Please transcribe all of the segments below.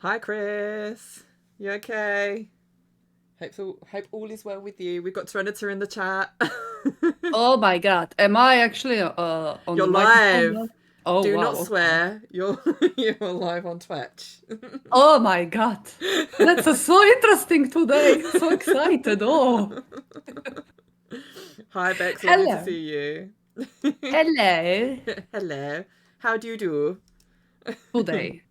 Hi, Chris. You okay? Hope all is well with you. We've got Serenita in the chat. Oh my god. Am I actually on You're the microphone live. now? Oh Do wow, not okay. swear. You're you're live on Twitch. Oh my god. That's so interesting today. So excited. Oh. Hi, Bex. Lovely to Hello. see you. Hello. Hello. How do you do? Today.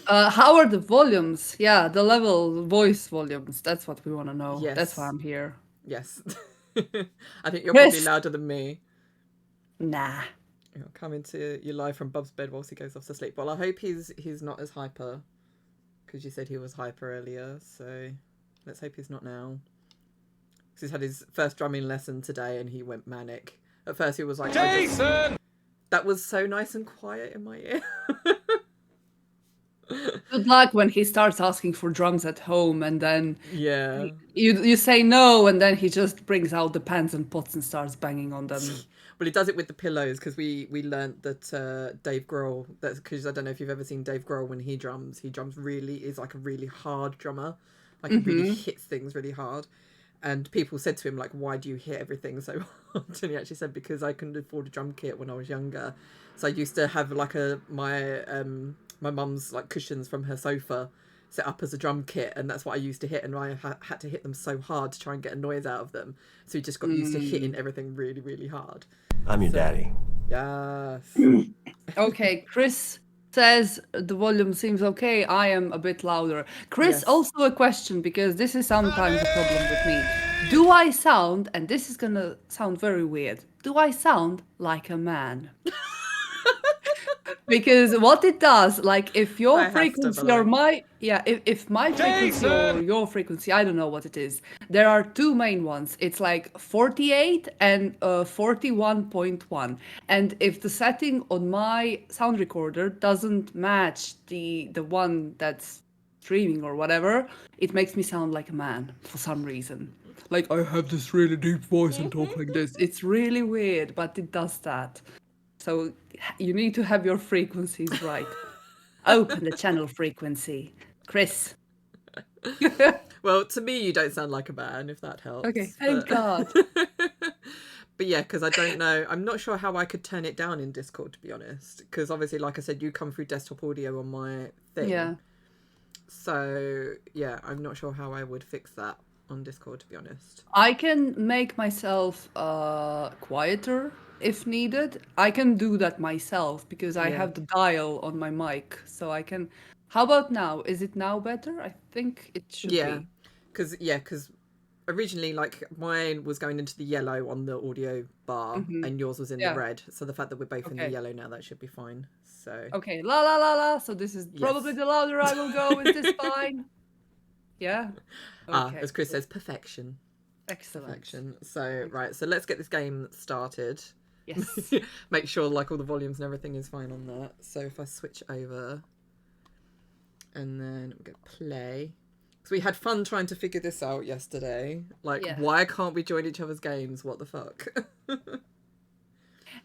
How are the volumes? Yeah, the level voice volumes. That's what we want to know. That's why Yes. I'm here. Yes. I think you're probably Chris. louder than me. Nah. Coming to you live from Bub's bed whilst he goes off to sleep. Well, I hope he's not as hyper, because you said he was hyper earlier. So let's hope he's not now. Because he's had his first drumming lesson today and he went manic. At first he was like, Jason! That was so nice and quiet in my ear. Good luck when he starts asking for drums at home and then Yeah. you say no and then he just brings out the pans and pots and starts banging on them. Well, he does it with the pillows, because we learnt that Dave Grohl, that's because I don't know if you've ever seen Dave Grohl when he drums really, is like a really hard drummer. Like he really hits things really hard. And people said to him, like, why do you hit everything so hard? And he actually said, because I couldn't afford a drum kit when I was younger. So I used to have like my mum's like cushions from her sofa set up as a drum kit, and that's what I used to hit, and I had to hit them so hard to try and get a noise out of them. So he just got used to hitting everything really, really hard. I'm your daddy. Yes. Okay, Chris says the volume seems okay. I am a bit louder. Chris, Yes. also a question, because this is sometimes a problem with me. Do I sound, and this is gonna sound very weird, do I sound like a man? Because what it does, like if your I have to, by frequency the or way. if my frequency or your frequency, I don't know what it is. There are two main ones. It's like 48 and 41.1. And if the setting on my sound recorder doesn't match the one that's streaming or whatever, it makes me sound like a man for some reason. Like I have this really deep voice and talk like this. It's really weird, but it does that. So you need to have your frequencies right. Open the channel frequency. Chris. Well, to me, you don't sound like a man, if that Okay, helps. thank God. But yeah, because I don't know. I'm not sure how I could turn it down in Discord, to be honest. Because obviously, like I said, you come through desktop audio on my thing. Yeah. So yeah, I'm not sure how I would fix that on Discord, to be honest. I can make myself quieter if needed. I can do that myself because I Yeah. have the dial on my mic. So I can. How about now? Is it now better? I think it should Yeah, be. because originally, like, mine was going into the yellow on the audio bar, and yours was in the Yeah. red. So the fact that we're both in the Okay. yellow now, that should be fine. So Okay. La la la la. So this is probably yes. the louder I will go. Is this fine? Yeah. Okay. As Chris says, perfection. Excellent. Perfection. So right, so let's get this game started. Yes. Make sure like all the volumes and everything is fine on that. So if I switch over and then we get play. So we had fun trying to figure this out yesterday. Like, Yeah. why can't we join each other's games? What the fuck?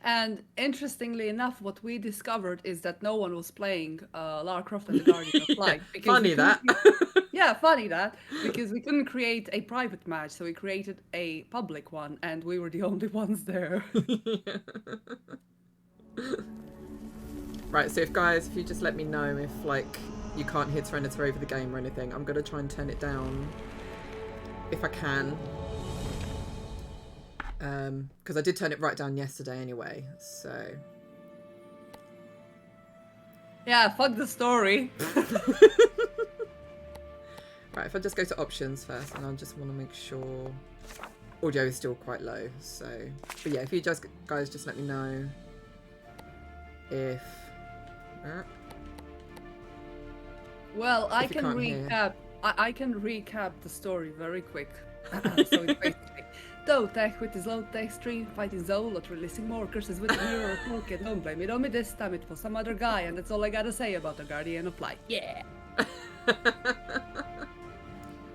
And interestingly enough, what we discovered is that no one was playing Lara Croft and the Guardian of Light. Because Funny we couldn't that. Yeah, funny that. Because we couldn't create a private match, so we created a public one, and we were the only ones there. Right, so if you just let me know if like you can't hear Serenita over the game or anything, I'm gonna try and turn it down if I can. Because I did turn it right down yesterday anyway, so. Yeah, fuck the story. Right, if I just go to options first, and I just want to make sure audio is still quite low, so. But yeah, if you guys just let me know if. Well, I If you can can't hear. recap. I can recap the story very quick. So it's basically Though tech with his low tech stream, fighting Zolot, releasing more curses with the hero of Toolkit. Don't blame it on me this time, it was some other guy, and that's all I gotta say about the Guardian of Light. Yeah!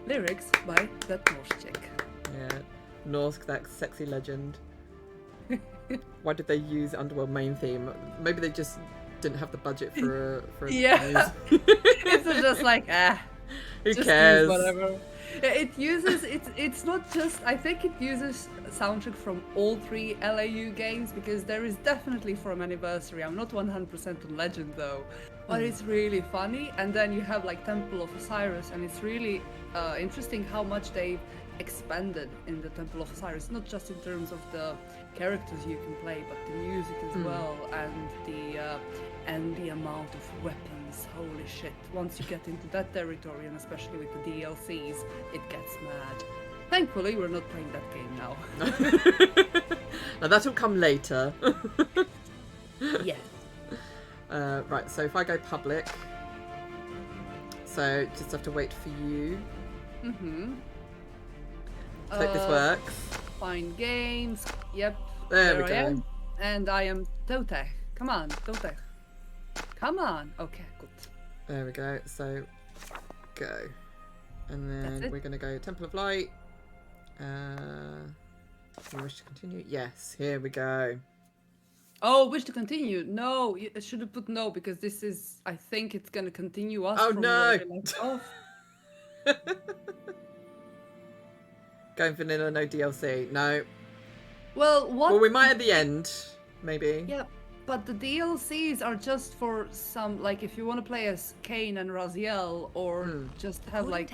Lyrics by that Norse chick. Yeah, Norsk, that sexy legend. Why did they use Underworld main theme? Maybe they just didn't have the budget for a Yeah. news. It's just like Who just cares? use whatever. It uses it's not just I think it uses soundtrack from all 3 LAU games because there is definitely from Anniversary. I'm not 100% on Legend though, but it's really funny. And then you have like Temple of Osiris, and it's really interesting how much they've expanded in the Temple of Osiris, not just in terms of the characters you can play, but the music as well, and the amount of weapons. Holy shit! Once you get into that territory, and especially with the DLCs, it gets mad. Thankfully, we're not playing that game now. Now that'll come later. Yeah. Right, so if I go public, so just have to wait for you. Hope this works. Find games. Yep. There we I go. am. And I am Tote. Come on, Tote. Come on. Okay, good. There we go. So go, and That's then it? we're gonna go Temple of Light. You wish to continue? Yes. Here we go. Oh, wish to continue. No, I should have put no because this is. I think it's gonna continue us. Oh, from no. where we left off. Going vanilla, no DLC. No. Well, what? Well, we might at the end, maybe. Yeah, but the DLCs are just for some. Like, if you want to play as Kane and Raziel, or just have like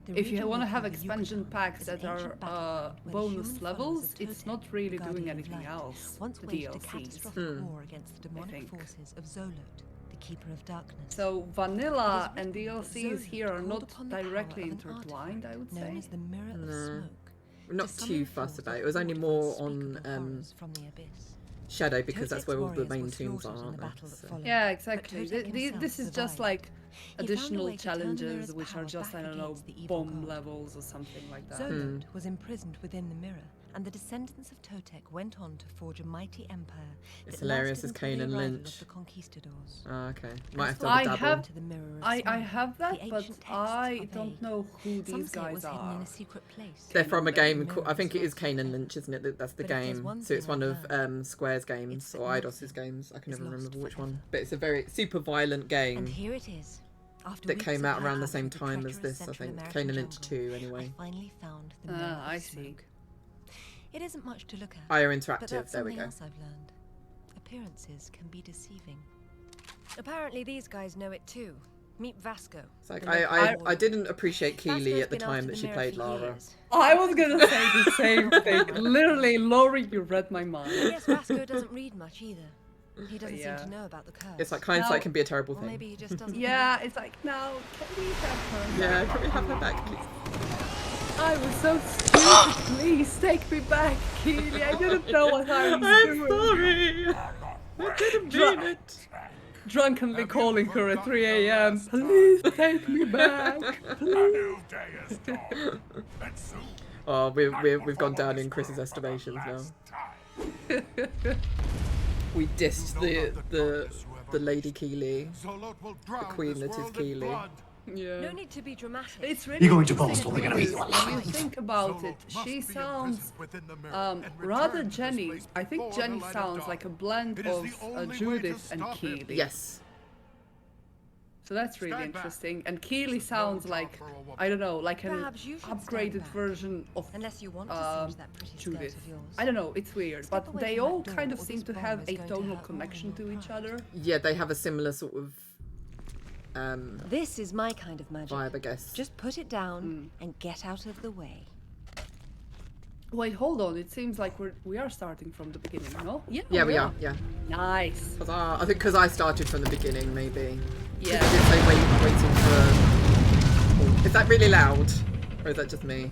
if you want to have expansion packs that are bonus levels, it's not really doing anything else. The DLCs. War against the demonic forces of Zolot, the Keeper of Darkness. So vanilla and DLCs here are not directly intertwined, I would Known say. as the Mirror of No. Smoke. We're not too fussed about it. It was only more on From the abyss. Shadow because that's Totek's where all the warriors main were tombs slaughtered are, in aren't the they? battle that So- followed. Yeah, But exactly. Totek himself This is just survived. like He found a additional way to turn the challenges mirror's which are power just, back I don't know, against the evil bomb god. levels or something like that. Zolot was imprisoned within the mirror, and the descendants of Totek went on to forge a mighty empire. It's that hilarious lasted as Kane until and the arrival Lynch. of the conquistadors. Oh, okay. Might have to I have a have- double. To the Mirror of I Smoke. have that, The but ancient texts I are don't vague. know who Some these say it guys was hidden in are. a secret place. They're from a game. No I think it one's is Kane and Lynch, isn't it? That's the But if there's game. one So it's thing one I've of learned, Square's games it's or that Eidos's nothing games. I can is never remember lost which one. forever. But it's a very super violent game And here it is. After that weeks came of out around the manhunt same through time as treacherous this. I Central think American Kane and Lynch jungle, 2 anyway. I finally found the Mirror I of see. Smoke. It isn't much to look at. IO But Interactive. that's There we something go. else I've learned. Appearances can be deceiving. Apparently these guys know it too. Meet Vasco. It's like the I local didn't appreciate Keeley Vasco's at the been time after that the she mirror played for Lara. years. I was gonna say the same thing. Literally, Laurie, you read my mind. I guess Vasco doesn't read much either. He doesn't Yeah. seem to know about the curse. It's like hindsight No. can be a terrible Or thing. maybe he just doesn't. Yeah, it's like, no, can we have her? Yeah, can we have her back, please? I was so stupid. Please take me back, Keely. I didn't know what I was I'm doing. sorry. I didn't mean it. Drunkenly calling her at 3 a.m. Please take me back. Please. Oh, we've gone down in Chris's estimations now. We dissed the Lady Keeley, the queen that is Keeley. Yeah. No need to be dramatic. It's really You're going to interesting Boston, we're gonna eat you because when alive. you think about it, she sounds rather Jenny. I think Jenny sounds like a blend of Judith and Keely. Yes. So that's really interesting. And Keely sounds like, I don't know, like an Perhaps you should stand upgraded back. version of Unless you want to singe that pretty skirt Judith. of yours. I don't know, it's weird. Step But away they from that all door kind of or seem this to bomb have is a going to tonal hurt more connection than to your each pride. other. Yeah, they have a similar sort of This is my kind of magic. vibe, I guess. Just put it down and get out of the way. Wait, hold on. It seems like we are starting from the beginning, no? Yeah, we are. Yeah. Nice. I think because I started from the beginning, maybe. Yeah. I did say waiting for. Is that really loud, or is that just me?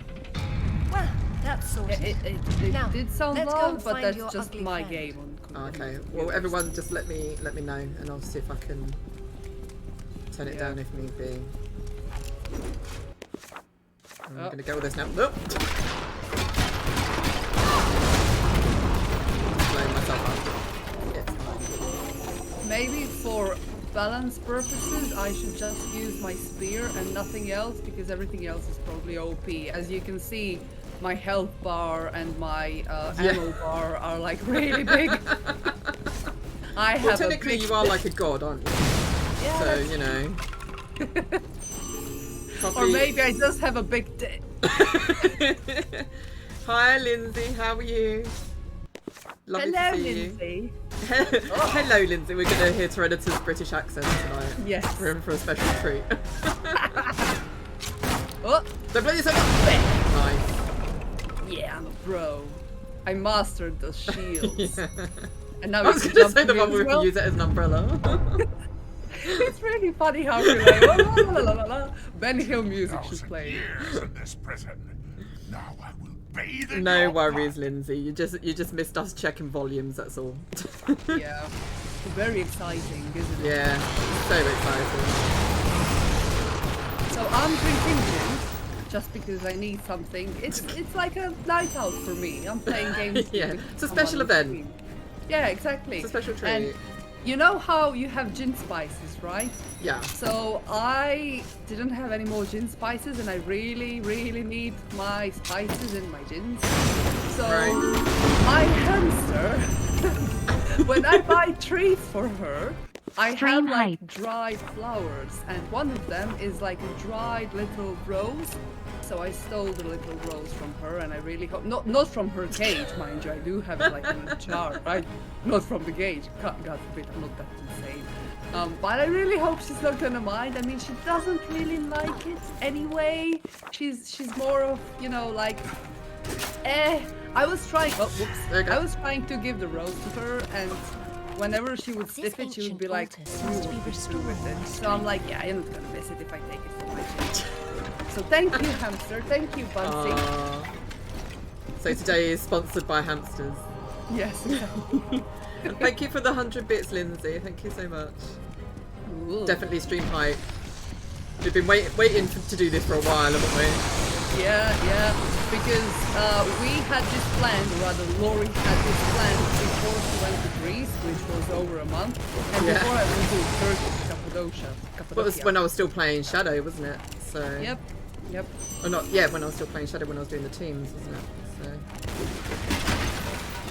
Well, that's sorted. It Now, did sound let's go loud, and but find that's your just ugly my friend. game on Oh, okay. computers. Well, everyone, just let me know, and I'll see if I can turn it Yeah. down if need be. I'm Oh. gonna go with this now. Nope. Blowing myself up. It's fine. Maybe for balance purposes, I should just use my spear and nothing else, because everything else is probably OP. As you can see, my health bar and my ammo bar are like really big. I Well, have technically, you are like a god, aren't you? Yeah, So, you know. Or Probably... maybe I just have a big dick. Hi, Lindsay. How are you? Lovely Hello, to see Lindsay. you. Hello, Lindsay. We're going to hear Tyrannosaur's British accent tonight. Yes. We're in for a special treat. Oh. Don't blow yourself up. Nice. Yeah, I'm a bro. I mastered the shields. Yeah. And now I was you going can to say jump the me one as where we well. use it as an umbrella. It's really funny how we're like, oh, la, la, la, la. Ben Hill music should 1,000 play. years in this prison. Now I will bathe in No your worries, blood. Lindsay. You just missed us checking volumes. That's all. Yeah. Very exciting, isn't it? Yeah, so exciting. So I'm drinking gin just because I need something. It's like a night out for me. I'm playing games. Yeah, with it's a someone special on the event. screen. Yeah, exactly. It's a special treat. And you know how you have gin spices, right? Yeah. So I didn't have any more gin spices, and I really, really need my spices in my gins. So Right. my hamster, when I buy treats for her, I have like dried flowers, and one of them is like a dried little rose. So I stole the little rose from her, and I really hope not from her cage, mind you. I do have it like in a jar, right? Not from the cage. God forbid, I'm not that insane. But I really hope she's not gonna mind. I mean, she doesn't really like it anyway. She's more of, you know, like, I was trying. Oh, whoops! There you go. I was trying to give the rose to her, and whenever she would This sniff it, she would be ancient like, altar seems to be restored with it. on So I'm like, yeah, I'm not gonna miss it if I take it from my chin. So thank you, hamster. Thank you, Bunsy. So today is sponsored by hamsters. Yes, exactly. And thank you for the 100 bits, Lindsay. Thank you so much. Ooh. Definitely stream hype. We've been waiting to do this for a while, haven't we? Yeah, because we had this plan, or rather Lori had this plan before she went to Greece, which was over a month, and Yeah. before I went to Turkey, Cappadocia. Well, it was when I was still playing Shadow, wasn't it? So. Yep. Or not? Yeah, when I was still playing Shadow, when I was doing the teams, wasn't it? So.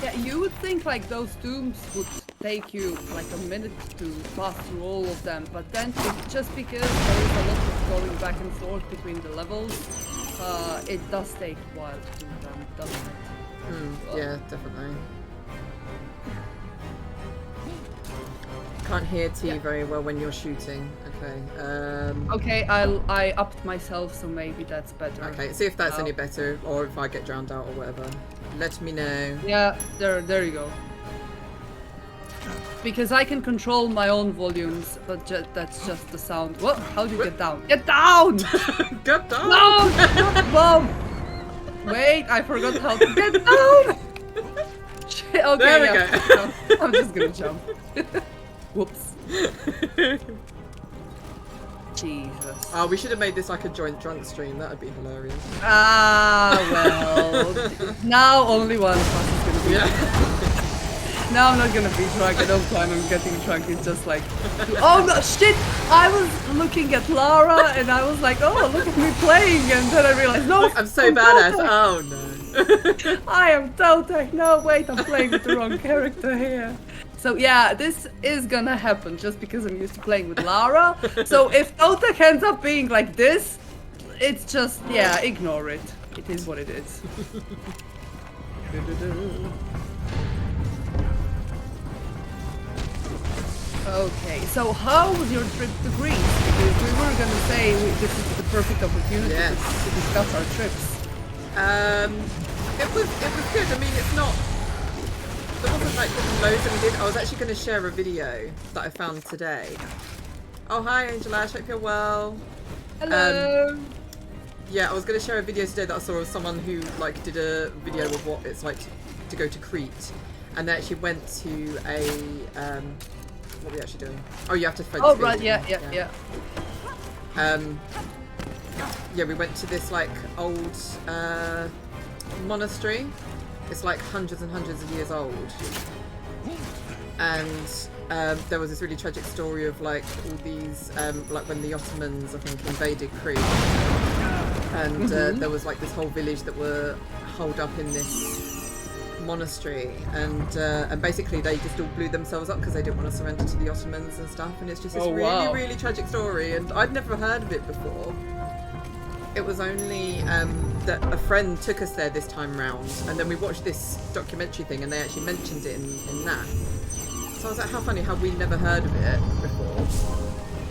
Yeah, you would think like those dooms would take you like a minute to pass through all of them, but then just because there is a lot of going back and forth between the levels, it does take a while to do them, doesn't it? Yeah, definitely. Can't hear T very well when you're shooting. Okay. Okay, I upped myself, so maybe that's better. Okay, see if that's any better, or if I get drowned out or whatever. Let me know. Yeah, there you go. Because I can control my own volumes, but that's just the sound. What? How do you get down? Get down! Get down! No! Mom! Wait, I forgot how to get down! Shit, okay, There we yeah. go. No, I'm just gonna jump. Whoops. Jesus. Oh, we should have made this like a joint drunk stream. That would be hilarious. Well. Now only one of us is gonna be. Yeah. Now I'm not gonna be drunk. I don't plan on getting drunk. It's just like, oh no, shit! I was looking at Lara and I was like, oh, look at me playing, and then I realized, no, I'm so badass. Totec. Oh no. I am Totec. No, wait, I'm playing with the wrong character here. So yeah, this is gonna happen just because I'm used to playing with Lara. So if Totec ends up being like this, it's just, yeah, ignore it. It is what it is. Okay, so how was your trip to Greece? Because we were gonna say this is the perfect opportunity Yes. to discuss our trips. It was good. I mean, it's not. There wasn't like loads that we did. I was actually going to share a video that I found today. Oh hi, Angel Ash. Hope you're well. Hello. Yeah, I was going to share a video today that I saw of someone who like did a video of what it's like to go to Crete, and they actually went to a what are we actually doing? Oh, you have to focus. Oh right, yeah. Yeah, we went to this like old monastery. It's like hundreds and hundreds of years old, and there was this really tragic story of like all these like when the Ottomans I think invaded Crete, and there was like this whole village that were holed up in this monastery, and basically they just all blew themselves up because they didn't want to surrender to the Ottomans and stuff. And it's just this really tragic story, and I'd never heard of it before. It was only that a friend took us there this time round, and then we watched this documentary thing, and they actually mentioned it in that. So I was like, how funny how we never heard of it before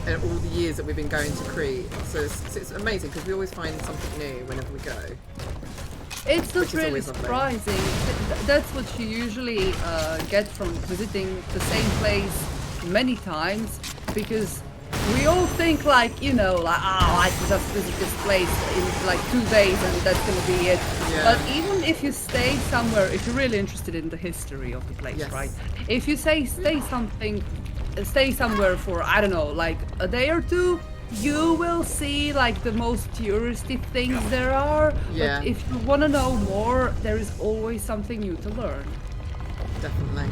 in all the years that we've been going to Crete. So it's amazing because we always find something new whenever we go. It's not really surprising. That's what you usually get from visiting the same place many times, because we all think like, you know, like, oh, I can just visit this place in like 2 days and that's gonna be it. Yeah. But even if you stay somewhere, if you're really interested in the history of the place, Yes. right? If you stay somewhere for, I don't know, like a day or two, you will see like the most touristy things there are. Yeah. But if you want to know more, there is always something new to learn. Definitely.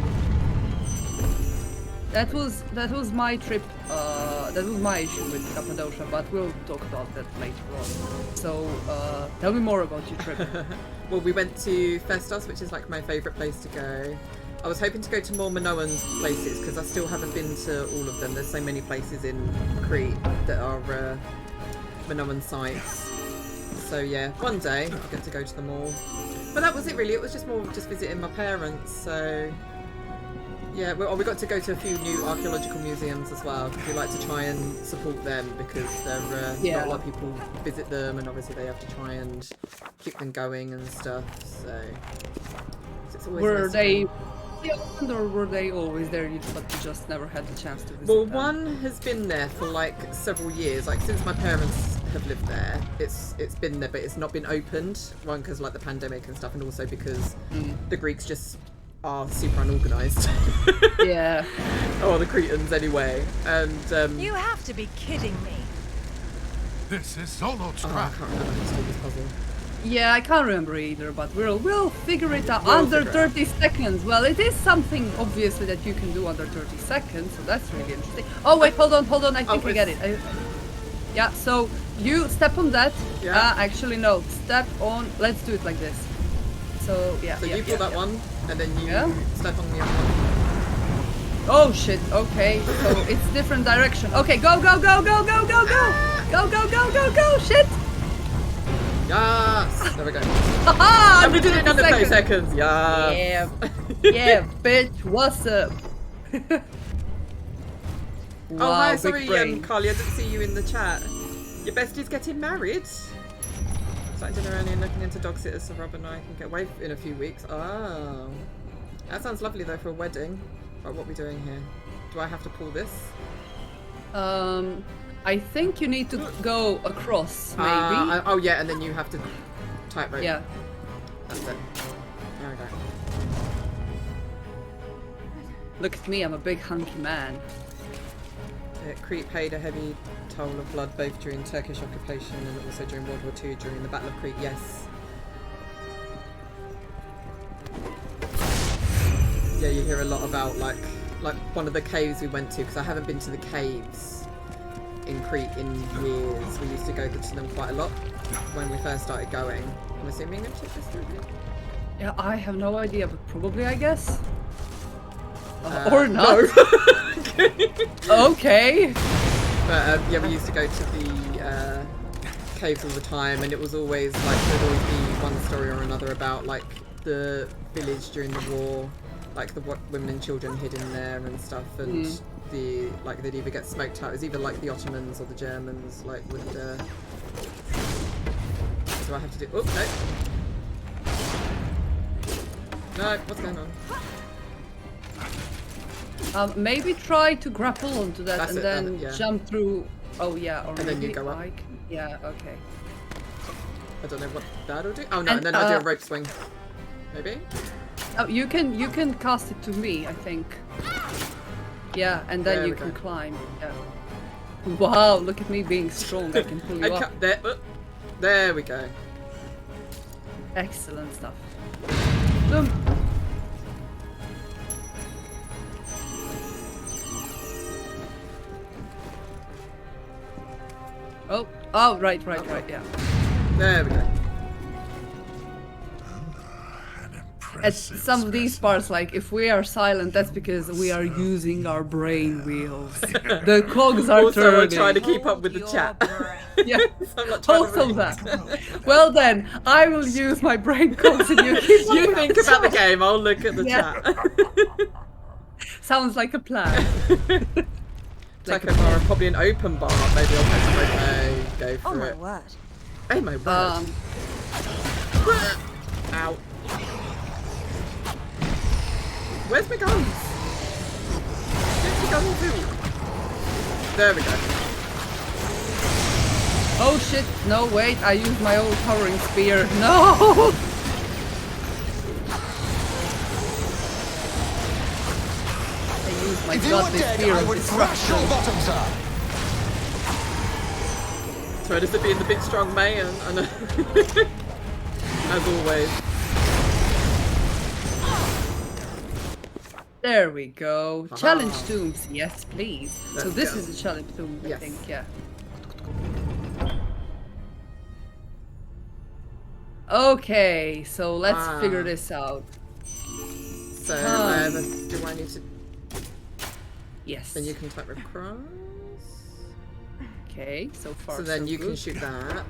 That was my trip. That was my issue with Cappadocia, but we'll talk about that later on. So tell me more about your trip. Well, we went to Festos, which is like my favourite place to go. I was hoping to go to more Minoan places because I still haven't been to all of them. There's so many places in Crete that are Minoan sites. So yeah, one day I'll get to go to them all. But that was it really. It was just more just visiting my parents. So yeah, we got to go to a few new archaeological museums as well because we like to try and support them because they're not a lot of people visit them, and obviously they have to try and keep them going and stuff. So it's always Were nice to they go. opened or were they always there, but you just never had the chance to visit Well, them? one has been there for like several years. Like since my parents have lived there, it's been there, but it's not been opened. One because like the pandemic and stuff, and also because the Greeks just are super unorganised. Yeah. Or the Cretans anyway. And You have to be kidding me. This is Zolot's I trap. can't remember how to solve this puzzle. Yeah, I can't remember either, but we'll figure it out. We'll Under figure it 30 seconds. Well, it is something obviously that you can do under 30 seconds, so that's really interesting. Oh wait, hold on. I think I get it. Yeah, so you step on that. Yeah. Actually no, step on. Let's do it like this. So yeah. So yeah, you pull that one, and then you step on the other one. Oh shit. Okay, so it's different direction. Okay, go. Go. Shit. Yes! There we go. Haha! And we did it in under 30 seconds. Yes! Yeah. Yeah, bitch. What's up? Oh, Wow, hi, big sorry, brain. Carly, I didn't see you in the chat. Your bestie's getting married. Starting dinner early and looking into dog sitters so Rob and I can get away in a few weeks. Oh. That sounds lovely though for a wedding. Right, what are we doing here? Do I have to pull this? I think you need to go across, maybe. Oh yeah, and then you have to tightrope. Yeah. That's it. There we go. Look at me, I'm a big hunky man. Crete paid a heavy toll of blood both during Turkish occupation and also during World War II during the Battle of Crete. Yes. Yeah, you hear a lot about like one of the caves we went to, because I haven't been to the caves in Crete in years. We used to go to them quite a lot when we first started going. I'm assuming I'm going to check this through again. Yeah, I have no idea, but probably, I guess. Or not. No. Okay. But yeah, we used to go to the caves all the time, and it was always like there'd always be one story or another about like the village during the war, like the women and children hid in there and stuff, and the like they'd either get smoked out. It was either like the Ottomans or the Germans like would. What do I have to do? Oh no! No, what's going on? Maybe try to grapple onto that. That's and it, then yeah. jump through. Oh yeah, or And then you maybe go up. I can- Yeah, okay. I don't know what that'll do. Oh no! And then I do a rope swing. Maybe. Oh, you can cast it to me, I think. Yeah, and then There you we can go. climb. Yeah. Wow, look at me being strong. I can pull you up. There we go. Excellent stuff. Boom. Oh, right, yeah. There we go. An at some of these parts, like if we are silent, that's because we are using our brain wheels. The cogs are Also, we're turning. trying to keep up with the chat. Yeah. So I'm not trying to Also read. that. Well then, I will use my brain cogs and you keep You think about the game, I'll look at the Yeah. chat. Sounds like a plan. Taco bar, probably an open bar. Maybe I'll catch some okay. Go for Oh my it. word. Oh my word. Ow. Where's my guns? Where's my guns to? There we go. Oh shit, no wait, I used my old towering spear. No! I used my If you were godly dead, spear. I of would thrash your destruction. bottoms up. Try to be in the big strong man. As always. There we go. Aha. Challenge tombs, yes please. So Let's this go. is a challenge tomb, Yes. I think, yeah. Okay, so let's figure this out. So, do I need to... Yes. Then you can type across. Okay, so far So then you good. can shoot that.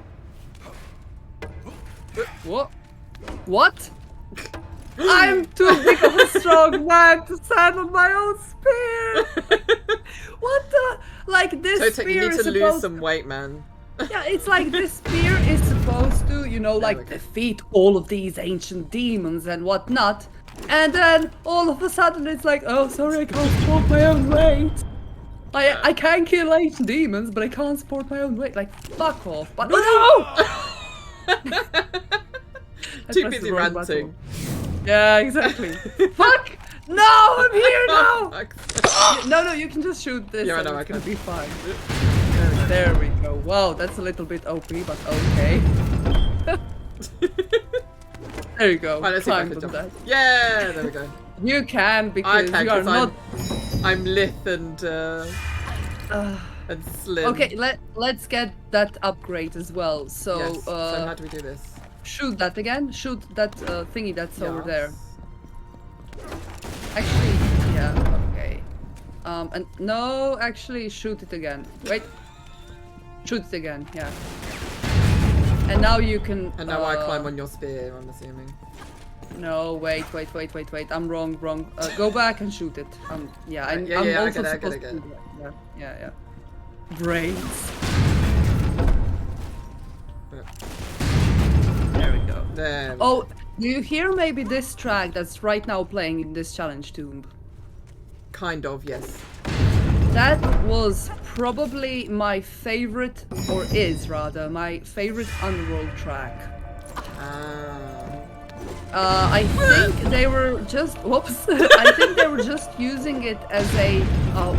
What? What? I'm too big of a strong man to stand on my own spear! What the? Like this So spear you need is to lose supposed... some weight, man. Yeah, it's like this spear is supposed to, you know, we like go. defeat all of these ancient demons and whatnot. And then all of a sudden it's like, oh, sorry, I can't support my own weight. I can kill ancient demons, but I can't support my own weight. Like, fuck off. But no! I Too pressed busy the wrong ranting. button. Yeah, exactly. Fuck! No, I'm here now! No, you can just shoot this Yeah, I and know, it's I gonna can. be fine. There we go. Wow, that's a little bit OP, but okay. There you go. Right, let's see if I Climb can on jump. that. Yeah, there we go. You can I because can, you are 'cause not. I'm lithe and slim. Okay, let's get that upgrade as well. So, Yes. So how do we do this? shoot that again. Shoot that thingy that's over there. Yes. Actually, yeah. Okay. And no, actually, shoot it again. Wait. Shoot it again. Yeah. And now you can. And now I climb on your spear, I'm assuming. No, wait. I'm wrong. Go back and shoot it. Yeah, I'm Yeah, I also get it, supposed to do that. Yeah. Brains. There we go. There. we Oh, do you hear maybe this track that's right now playing in this challenge tomb? Kind of, yes. That was probably my favorite, or is rather, my favorite Underworld track. I think they were just, whoops, I think they were just using it as a,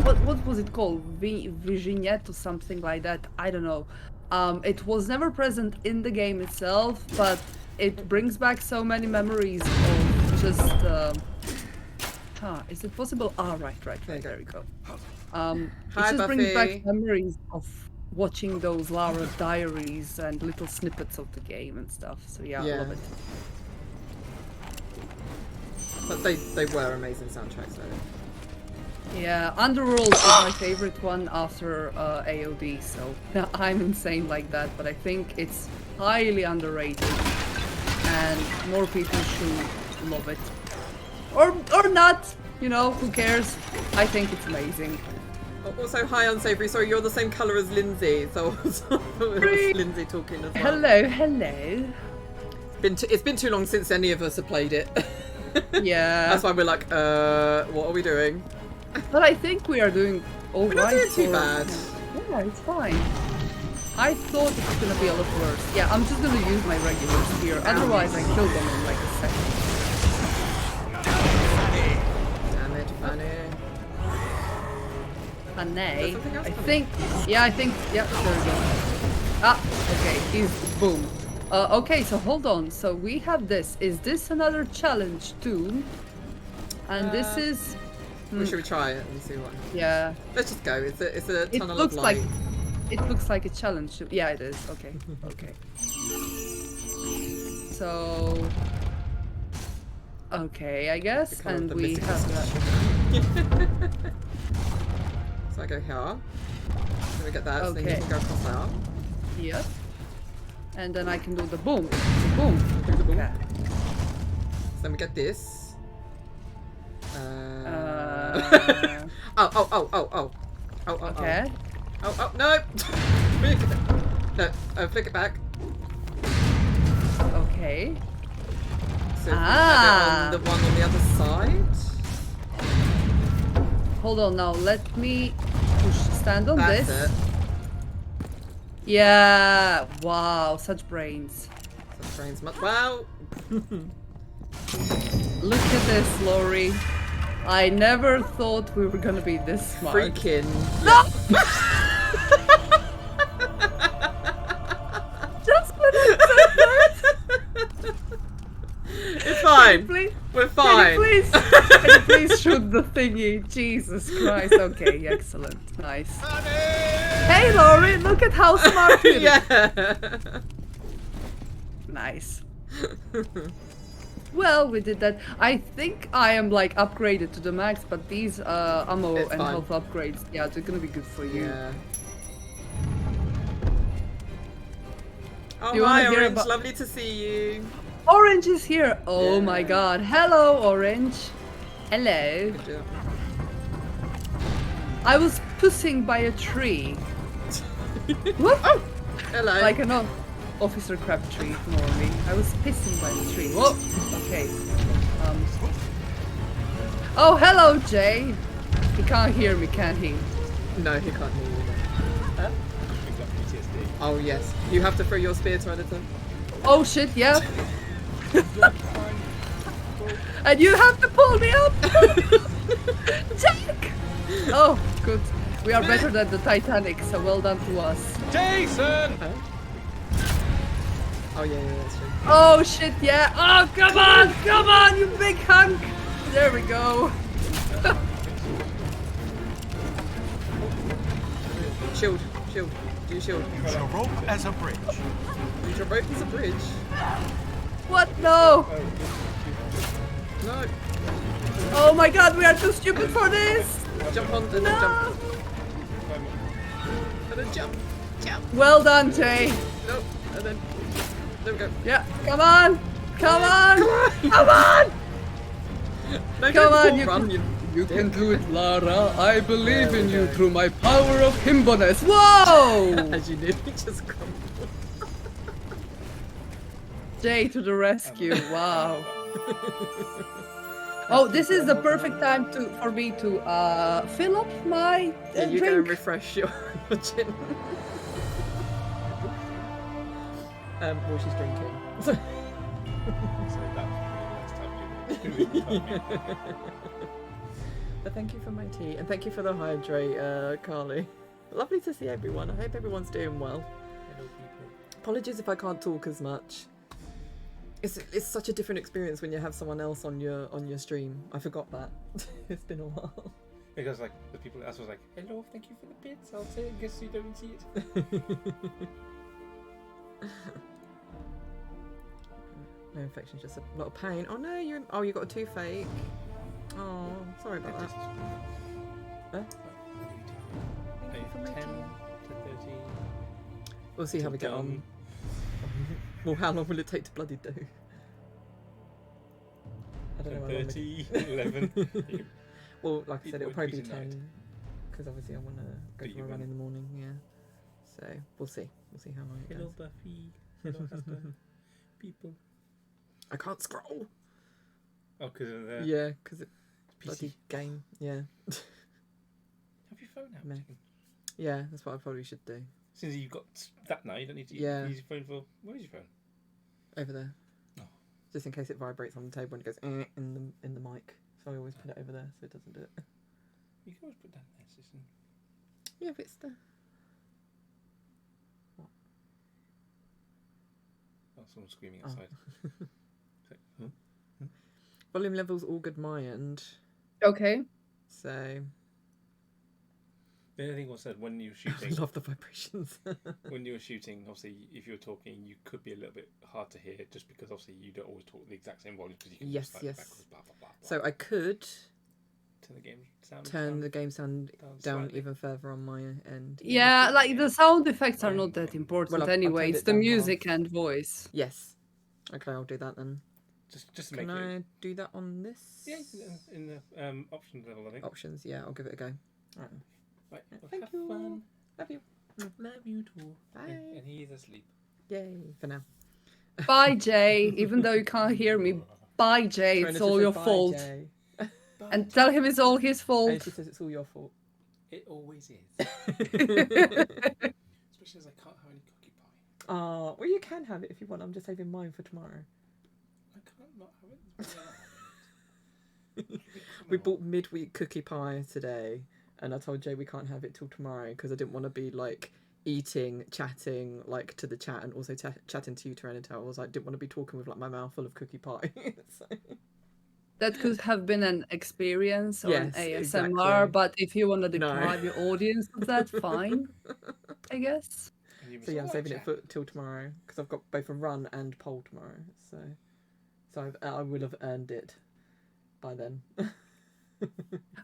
what was it called? Vignette or something like that, I don't know. It was never present in the game itself, but it brings back so many memories of just, is it possible? Ah, right, there we go. It Hi, just brings back Buffy. memories of watching those Lara diaries and little snippets of the game and stuff, so yeah. I love it. But they were amazing soundtracks, though. Yeah, Underworld is my favorite one after AOD, so I'm insane like that, but I think it's highly underrated and more people should love it. Or not, you know, who cares? I think it's amazing. Also, hi Unsavory, sorry, you're the same colour as Lindsay, so it was Lindsay talking as well. Hello. It's been too long since any of us have played it. Yeah. That's why we're like, what are we doing? But I think we are doing alright. We're not doing too bad. Yeah, it's fine. I thought it was gonna be a lot worse. Yeah, I'm just gonna use my regular spear, otherwise I kill them in like a second. Damn it, Fanny. Fanny. something else I coming? think, yeah, there we go. Ah, okay, he's boom. Okay, so hold on. So we have this. Is this another challenge tomb? And this is, Should we try it and see what? yeah. Let's just go. It's a It tunnel looks of like, light. it looks like a challenge. Yeah, it is. Okay, okay. So Okay, I guess. The colour of And the we missing have that. So I go here. Then we get that, so then you Okay. can go across that. Yep. And then I can do the boom. Boom. Do the boom. Okay. So then we get this. Uh, Oh, okay. oh, no! No, flick it back. Okay. So if we have it on the one on the other side. Hold on now. Let me stand on That's this. it. Yeah. Wow. Such brains. That trains much. Wow! Look at this, Lori. I never thought we were gonna be this smart. Freaking. No! Just when I said that. It's fine. Please, We're fine. can you please shoot the thingy? Jesus Christ. Okay, excellent. Nice. Hey, Lori, look at how smart you are. Yeah. Nice. Well, we did that. I think I am like upgraded to the max, but these ammo It's and fine. health upgrades, yeah, they're gonna be good for you. Yeah. Oh, Do you wanna hi, hear Orange. about- Lovely to see you. Orange is here. Oh my Yeah. god. Hello, Orange. Hello. Good job. I was pussing by a tree. What? Oh, hello. Like an Officer Crabtree, ignore me. I was pissing by the tree. Whoa. Okay. Oh, hello, Jay. He can't hear me, can he? No, he can't hear you. Huh? Oh, yes. You have to throw your spear to Editor. Oh shit, yeah. And you have to pull me up! Jack! Oh, good. We are better than the Titanic, so well done to us. Jason! Huh? Oh, yeah, that's true. Oh shit, yeah. Oh, come on, you big hunk! There we go. Shield. Do your shield. Use your rope as a bridge. Use your rope as a bridge. What? No! No. Oh my god, we are too stupid for this! Jump on and then No! jump. And then jump. Well done, Jay. No. And then. There we go. Yeah, come on! Come on! Come on! No, Come on, don't you run, can- you You dick. can do it, Lara. I believe There in we you go. through my power of himboness. Whoa! As you did, just crumbled. Jay to the rescue. Wow. Oh, this is the perfect time for me to fill up my Yeah, you go and drink. refresh your gin. Well, she's drinking. But thank you for my tea, and thank you for the hydrate, Carly. Lovely to see everyone. I hope everyone's doing well. Apologies if I can't talk as much. It's such a different experience when you have someone else on your stream. I forgot that. It's been a while. Because like the people that asked was like, hello, thank you for the bits. I'll say it in case you don't see it. No infection's just a lot of pain. Oh no, you got a toothache. Oh, sorry about that. Huh? Thank you for my 10 tea. to 13. We'll see how we get on. Well, how long will it take to bloody do? I don't know. How long 30, 11. Well, like I said, it'll People probably be would be 10 because obviously I want to go But for you a run will. in the morning. Yeah. So we'll see. We'll see how long it Hello, goes. Buffy. Hello, husband. People. I can't scroll. Oh, because of the Yeah, because it's PC. bloody game. Yeah. Have your phone out. Meh. Chicken. Yeah, that's what I probably should do. Since you've got that now, you don't need to Yeah. use your phone for. Where is your phone? Over there. Oh. Just in case it vibrates on the table and it goes in the mic. So I always put it over there so it doesn't do it. You can always put that there, Susan. Yeah, if it's the. Oh, someone's screaming Oh. outside. So, huh? Volume level's all good my end. Okay. So The only thing was that when you were I shooting, love the vibrations. when you were shooting, obviously, if you were talking, you could be a little bit hard to hear, just because obviously you don't always talk the exact same volume because you can Yes, slightly yes. backwards, blah blah blah. So I could turn the game sound down slightly. even further on my end. Yeah, like the sound effects are not that important I've anyway. turned It's it the down music half. and voice. Yes. Okay, I'll do that then. Just to Can make it. I do that on this? Yeah, in the options level, I think. Options, yeah, I'll give it a go. Right. Right, well, Thank have you. fun. Love you. Love you too. Bye. And he's asleep. Yay, for now. Bye, Jay. Even though you can't hear me, bye, Jay. It's all your fault. Jay. And tell him it's all his And fault. she says it's all your fault. It always is. Especially as I can't have any cookie pie. Well, you can have it if you want. I'm just saving mine for tomorrow. I can't not have it. We bought midweek cookie pie today, and I told Jay we can't have it till tomorrow because I didn't want to be like eating, chatting like to the chat, and also chatting to you, Tyranitar. I was like, didn't want to be talking with like my mouth full of cookie pie. So... That could have been an experience or an Yes, ASMR, exactly. but if you want to No. deprive your audience of that, fine, I guess. So yeah, I'm saving it for till tomorrow because I've got both a run and poll tomorrow. So I will have earned it by then.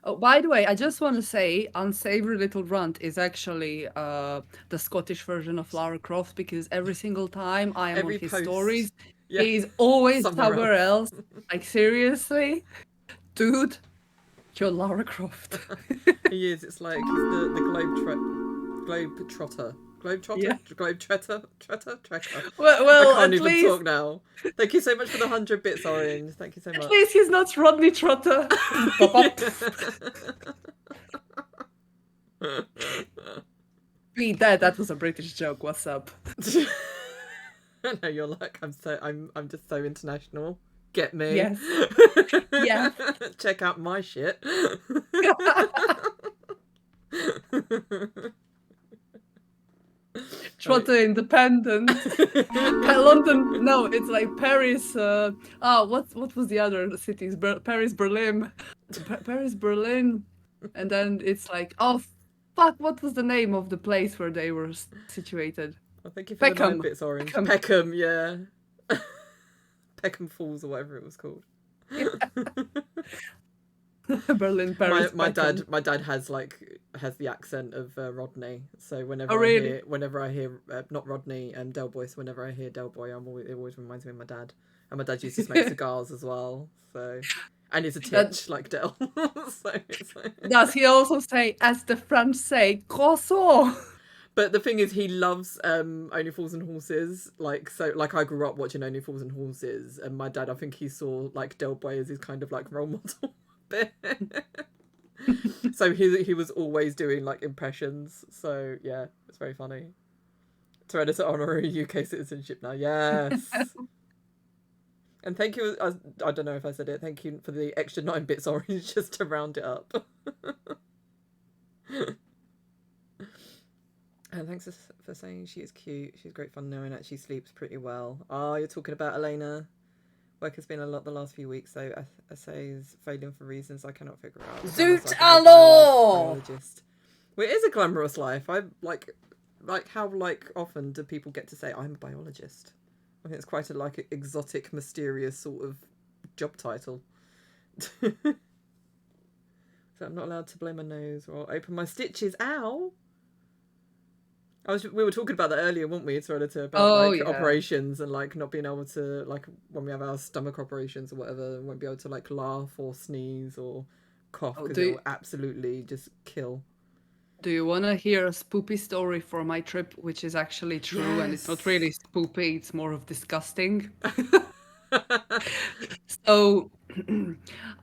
Oh, by the way, I just want to say Unsavory Little Runt is actually the Scottish version of Lara Croft, because every single time I am Every on his post, stories, yeah, he's always somewhere somewhere else. Like, seriously? Dude, you're Lara Croft. He is. It's like he's the globe trotter. Yeah. Trekker. Well, I can't at even least, talk now. Thank you so much for the 100 bits, Orange. Thank you so much. at least he's not Rodney Trotter. Beat that. That was a British joke. What's up? No, you're like I'm just so international. Get me? Yes. Yeah. Check out my shit. Trotter Independent. London. No, it's like Paris. What was the other cities? Paris, Berlin. Paris, Berlin, and then it's like, oh, fuck! What was the name of the place where they were situated? Thank you for the 9 Peckham. bits, Orange. Peckham. Peckham, yeah. Peckham Falls or whatever it was called. Berlin, Paris. My Peckham. dad has the accent of Rodney. So whenever Oh, really? I hear not Rodney, Del Boy. So whenever I hear Del Boy, it always reminds me of my dad. And my dad used to smoke cigars as well. So, and he's a titch like Del. So it's like... Does he also say, as the French say, croissant? But the thing is, he loves Only Fools and Horses. Like I grew up watching Only Fools and Horses, and my dad, I think he saw like Del Boy as his kind of like role model. So he was always doing like impressions. So yeah, it's very funny. Tyranitar honorary UK citizenship now. Yes. And thank you. I don't know if I said it. Thank you for the extra 9 bits, Orange, just to round it up. And thanks for saying she is cute. She's great fun knowing that she sleeps pretty well. Oh, you're talking about Elena. Work has been a lot the last few weeks, so essays failing for reasons I cannot figure out. Zoot allo! Biologist. Well, it is a glamorous life. I like how often do people get to say I'm a biologist? I think it's quite a exotic, mysterious sort of job title. So I'm not allowed to blow my nose or open my stitches. Ow! We were talking about that earlier, weren't we? About operations and not being able to when we have our stomach operations or whatever, we won't be able to laugh or sneeze or cough because it will absolutely just kill. Do you want to hear a spoopy story for my trip, which is actually true? Yes. And it's not really spoopy, it's more of disgusting. So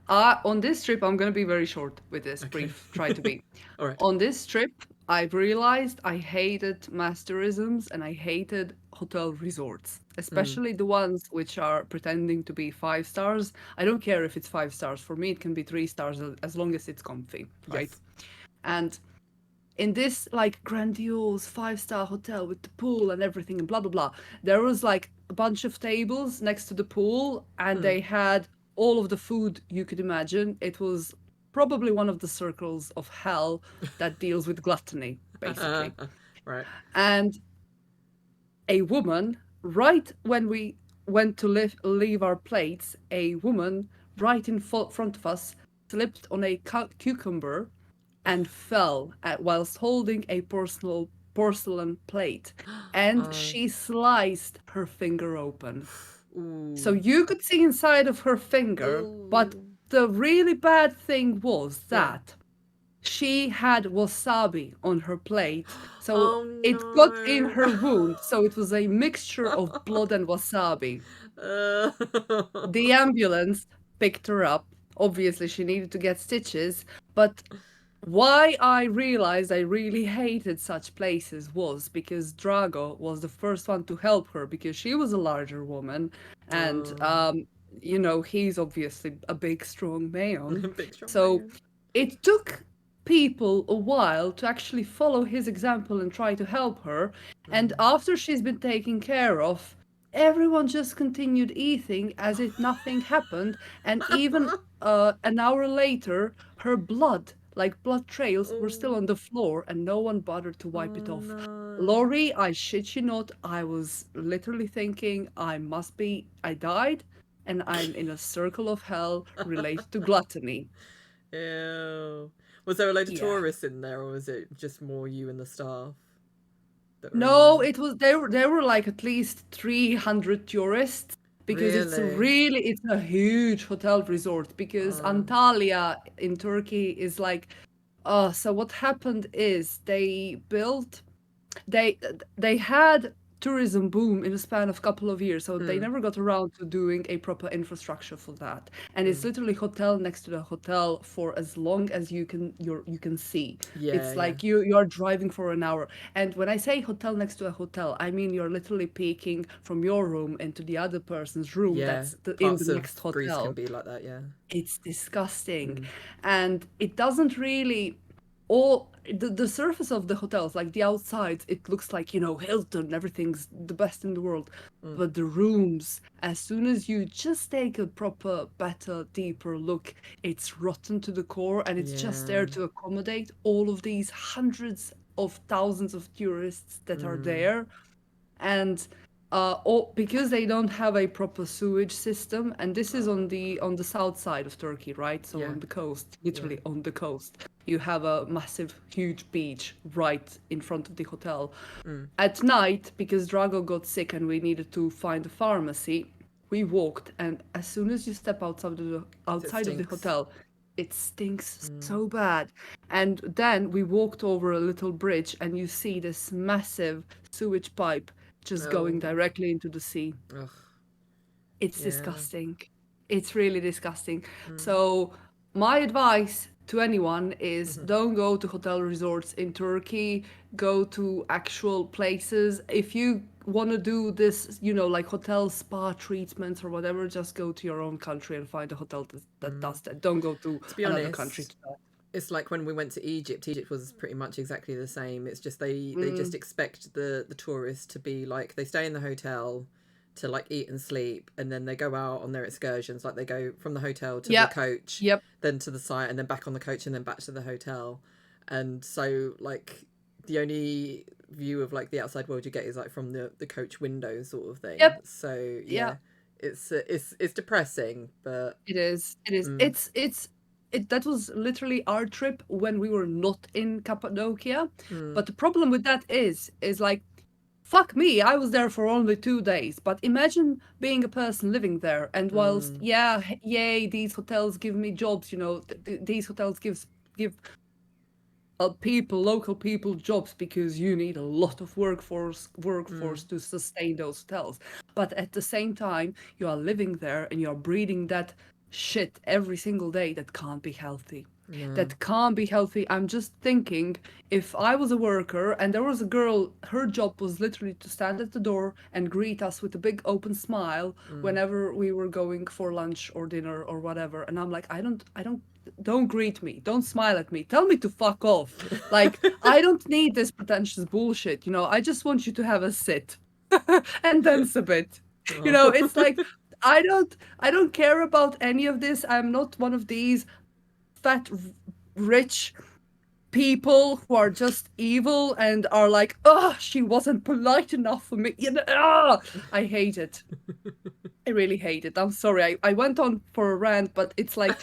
on this trip, I'm going to be very short with this, brief, try to be. All right. On this trip, I've realized I hated mass tourisms and I hated hotel resorts, especially the ones which are pretending to be 5 stars. I don't care if it's 5 stars. For me, it can be 3 stars as long as it's comfy, right? Yes. And in this grandiose 5-star hotel with the pool and everything and blah, blah, blah, there was a bunch of tables next to the pool and they had all of the food you could imagine. It was probably one of the circles of hell that deals with gluttony, basically. Right. And a woman, right when we went to leave our plates, a woman right in front of us slipped on a cucumber and fell whilst holding a porcelain plate, and Oh. she sliced her finger open. So Ooh. you could see inside of her finger, but Ooh. the really bad thing was Yeah. that she had wasabi on her plate, so Oh it got in no. her wound. So it was a mixture of blood and wasabi. Uh, The ambulance picked her up. Obviously, she needed to get stitches, but why I realized I really hated such places was because Drago was the first one to help her because she was a larger woman, and he's obviously a big, strong man. Big strong So man. it took people a while to actually follow his example and try to help her. And after she's been taken care of, everyone just continued eating as if nothing happened. And even an hour later, her blood, like blood trails, were still Oh, on the floor and no one bothered to oh wipe it off. no. Laurie, I shit you not, I was literally thinking I died and I'm in a circle of hell related to gluttony. Ew. Was there a load of Yeah. tourists in there, or was it just more you and the staff that were in No, there? it was there were like at least 300 tourists because Really? it's a huge hotel resort because Oh. Antalya in Turkey is like so what happened is they they had tourism boom in a span of couple of years, so they Mm, never got around to doing a proper infrastructure for that. And it's mm. literally hotel next to the hotel for as long as you can see. Yeah, It's yeah. like you are driving for an hour. And when I say hotel next to a hotel, I mean you're literally peeking from your room into the other person's room Yeah. that's in the Parts of next Greece can hotel. be like that, yeah. It's disgusting. Mm, And it doesn't really all the surface of the hotels, like the outsides, it looks like, Hilton, everything's the best in the world. mm. But the rooms, as soon as you just take a proper, better, deeper look, it's rotten to the core and it's just Yeah. there to accommodate all of these hundreds of thousands of tourists that are Mm, there. And because they don't have a proper sewage system, and this is on the south side of Turkey, right? So yeah. on the coast, Yeah. literally on the coast, you have a massive, huge beach right in front of the hotel. Mm. At night, because Drago got sick and we needed to find a pharmacy, we walked, and as soon as you step It outside of the stinks. hotel, it stinks Mm. so bad. And then we walked over a little bridge, and you see this massive sewage pipe just going Oh. directly into the sea. Ugh. It's Yeah. disgusting. It's really disgusting. Mm. So, my advice to anyone is Mhm. don't go to hotel resorts in Turkey, go to actual places. If you want to do this, like hotel spa treatments or whatever, just go to your own country and find a hotel that Mm. does that. Don't go to To be another country to honest, that. it's like when we went to Egypt. Egypt was pretty much exactly the same. It's just they just Mm, expect the tourists to be like they stay in the hotel to like eat and sleep, and then they go out on their excursions. Like they go from the hotel to the yep. coach, Yep. then to the site, and then back on the coach, and then back to the hotel. And so like the only view of like the outside world you get is like from the coach window sort of thing. Yep. So Yeah. yeah, it's depressing, but It is. It is. mm, That was literally our trip when we were not in Cappadocia. mm, But the problem with that is like, fuck me, I was there for only 2 days. But imagine being a person living there, and whilst mm, yeah, yay, these hotels give me jobs. These hotels give local people jobs because you need a lot of mm, workforce to sustain those hotels. But at the same time, you are living there and you're breathing that shit every single day that can't be healthy. no, That can't be healthy. I'm just thinking, if I was a worker and there was a girl, her job was literally to stand at the door and greet us with a big open smile mm. whenever we were going for lunch or dinner or whatever. And I'm like, don't greet me. Don't smile at me. Tell me to fuck off. Like, I don't need this pretentious bullshit. I just want you to have a sit and dance a bit. It's Oh. like, I don't care about any of this. I'm not one of these fat, rich people who are just evil and are like, oh, she wasn't polite enough for me. I hate it. I really hate it. I'm sorry. I went on for a rant, but it's like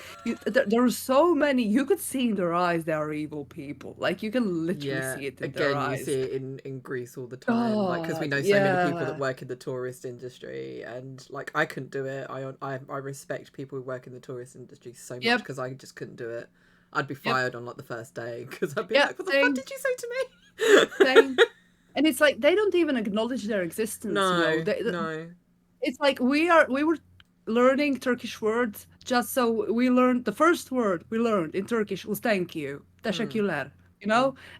there are so many. You could see in their eyes they are evil people. Like you can literally Yeah, see it in their again, you eyes. see it in Greece all the time, like because we God, know so many people that yeah. work in the tourist industry, and like I couldn't do it. I respect people who work in the tourist industry so much Yep. because I just couldn't do it. I'd be Yep. fired on like the first day because I'd be Yeah. like, "What the fuck Same. did you say to me?" Same. And it's like they don't even acknowledge their existence. No, They, no. it's like we were learning Turkish words just so we learned the first word we learned in Turkish was thank you, teşekkürler,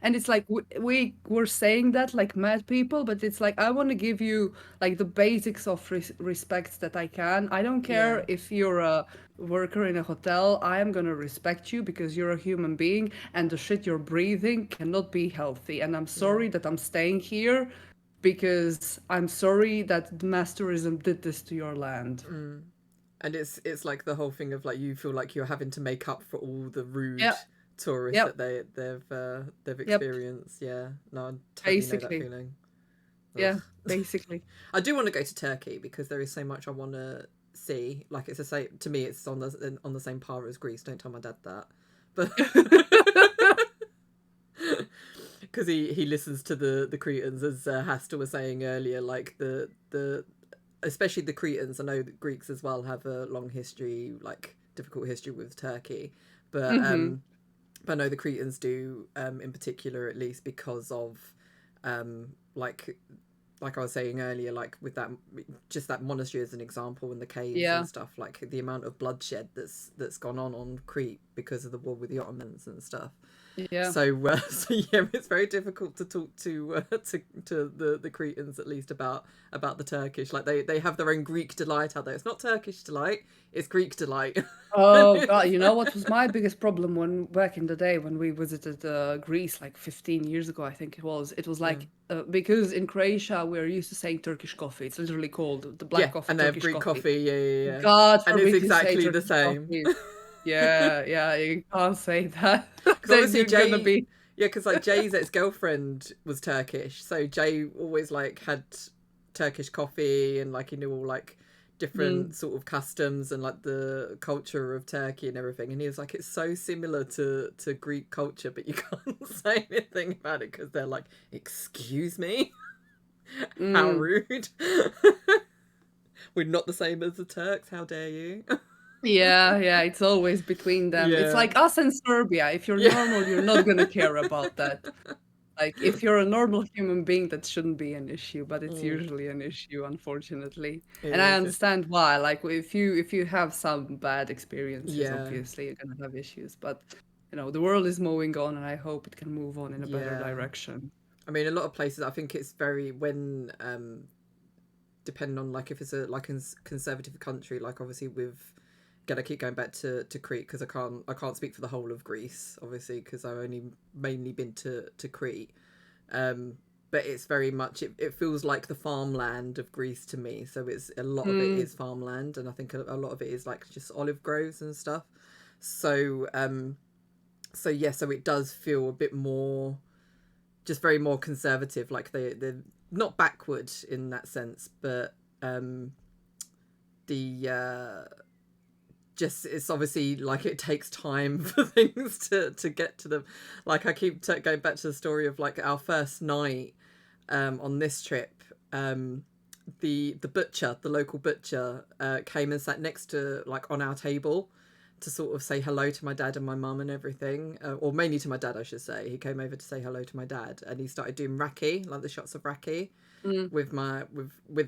and it's like we were saying that like mad people, but it's like I want to give you like the basics of respect that I can. I don't care Yeah. if you're a worker in a hotel. I am gonna respect you because you're a human being, and the shit you're breathing cannot be healthy, and I'm sorry that I'm staying here because I'm sorry that the masterism did this to your land. And it's like the whole thing of like you feel like you're having to make up for all the rude Yep. tourists Yep. that they've Yep. experienced. Yeah, no, I totally know that Basically. feeling. Yeah, Ugh. basically. I do want to go to Turkey because there is so much I want to see. Like it's the same to me. It's on the same par as Greece. Don't tell my dad that, but because he listens to the Cretans, as Hasta was saying earlier. Like the especially the Cretans. I know that Greeks as well have a long history, like difficult history with Turkey, but but I know the Cretans do in particular, at least because of like I was saying earlier, like with that, just that monastery as an example, and the caves Yeah. and stuff, like the amount of bloodshed that's gone on Crete because of the war with the Ottomans and stuff. Yeah. So so yeah, it's very difficult to talk to the Cretans at least about the Turkish. Like they have their own Greek delight out there. It's not Turkish delight; it's Greek delight. Oh God, you know what was my biggest problem when back in the day when we visited Greece like 15 years ago, I think it was. It was like because in Croatia we're used to saying Turkish coffee. It's literally called the black Yeah, coffee, and they have Turkish Greek coffee. coffee. Yeah. God And forbid it's you say exactly the Turkish same. coffee. Yeah, you can't say that. Because obviously They're gonna Jay, be. yeah, because like Jay's ex-girlfriend was Turkish, so Jay always like had Turkish coffee and like he knew all like different sort of customs and like the culture of Turkey and everything. And he was like, it's so similar to Greek culture, but you can't say anything about it because they're like, excuse me, how rude. We're not the same as the Turks. How dare you? Yeah, it's always between them. It's Yeah. like us and Serbia. If you're normal, you're not gonna care about that. Like if you're a normal human being, that shouldn't be an issue, but it's usually an issue, unfortunately. It And I is. understand why. Like if you have some bad experiences, Yeah. obviously you're gonna have issues. But the world is moving on, and I hope it can move on in a better Yeah. direction. I mean, a lot of places, I think it's very when depending on like if it's a like a conservative country, like obviously with. Again, I keep going back to Crete because I can't speak for the whole of Greece, obviously, because I've only mainly been to Crete. But it's very much it feels like the farmland of Greece to me. So it's a lot of it is farmland, and I think a lot of it is like just olive groves and stuff. So so it does feel a bit more, just very more conservative. Like they're not backward in that sense, but just it's obviously like it takes time for things to get to them. Like I keep going back to the story of like our first night on this trip. The butcher, the local butcher, came and sat next to like on our table to sort of say hello to my dad and my mum and everything, or mainly to my dad, I should say. He came over to say hello to my dad, and he started doing raki, like the shots of raki. With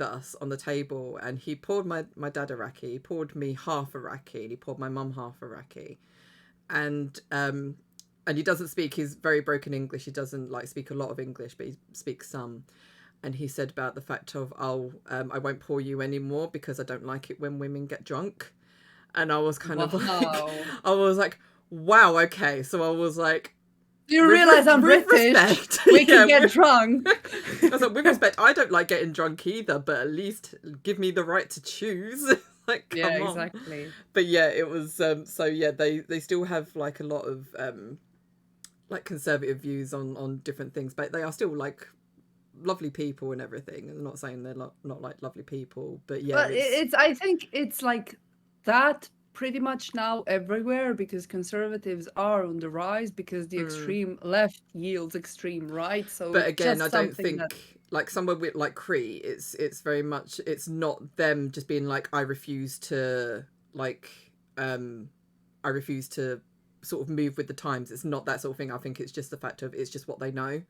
us on the table, and he poured my dad a raki, he poured me half a raki, and he poured my mum half a raki, and he doesn't speak, he's very broken English, he doesn't like speak a lot of English, but he speaks some. And he said about the fact of I won't pour you anymore because I don't like it when women get drunk. And I was kind of like, I was like, wow, okay. So I was like, you realize I'm British. Respect. We can get drunk. I was like, with respect, I don't like getting drunk either, but at least give me the right to choose. Like, Yeah, come on. exactly. But yeah, it was so yeah, they still have like a lot of like conservative views on different things, but they are still like lovely people and everything. I'm not saying they're not like lovely people, but yeah, But it's I think it's like that pretty much now everywhere because conservatives are on the rise because the extreme left yields extreme right. So but it's again, I just don't something that think like somewhere with like Crete, it's very much it's not them just being like I refuse to like I refuse to sort of move with the times. It's not that sort of thing. I think it's just the fact of it's just what they know.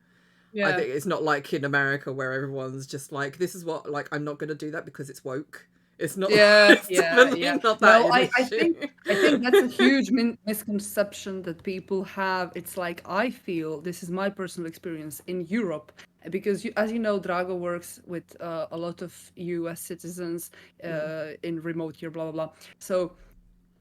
I yeah. think it's not like in America where everyone's just like this is what like I'm not going to do that because it's woke. It's not. Yeah, It's yeah, definitely yeah. not that No, an issue. I think that's a huge misconception that people have. It's like I feel this is my personal experience in Europe because as you know, Drago works with a lot of U.S. citizens in remote here, blah blah blah. So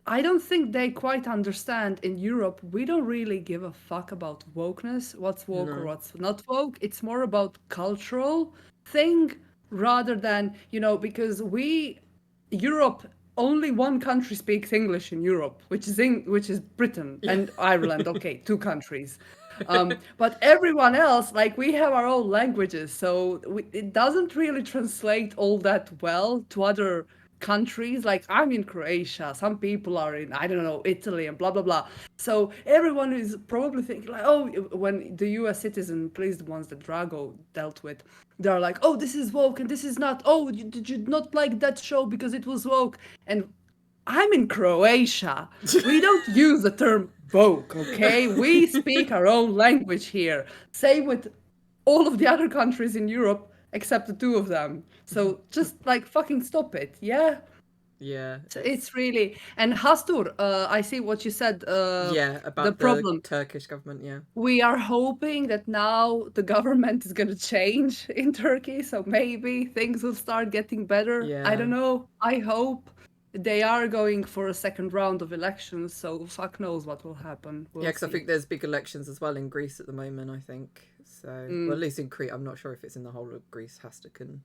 I don't think they quite understand in Europe. We don't really give a fuck about wokeness, what's woke or No. what's not woke. It's more about cultural thing rather than, because Europe, only one country speaks English in Europe, which is Britain Yeah. and Ireland. Okay, two countries. But everyone else, like we have our own languages, so it doesn't really translate all that well to other countries. Like I'm in Croatia, some people are in, I don't know, Italy and blah blah blah. So everyone is probably thinking like, oh, when the US citizen, please the ones that Drago dealt with, they're like, oh, this is woke and this is not. Oh, did you not like that show because it was woke? And I'm in Croatia. We don't use the term woke, okay? We speak our own language here. Same with all of the other countries in Europe except the two of them. So just like fucking stop it, yeah? Yeah. So it's really, and Hastur, I see what you said. Yeah, The about the problem, Turkish government. Yeah. we are hoping that now the government is going to change in Turkey, so maybe things will start getting better. I Yeah. don't know. I hope they are going for a second round of elections, so fuck knows what will happen. Yeah, We'll because I see. think there's big elections as well in Greece at the moment. I think so. Well, at least in Crete. I'm not sure if it's in the whole of Greece. Hasta can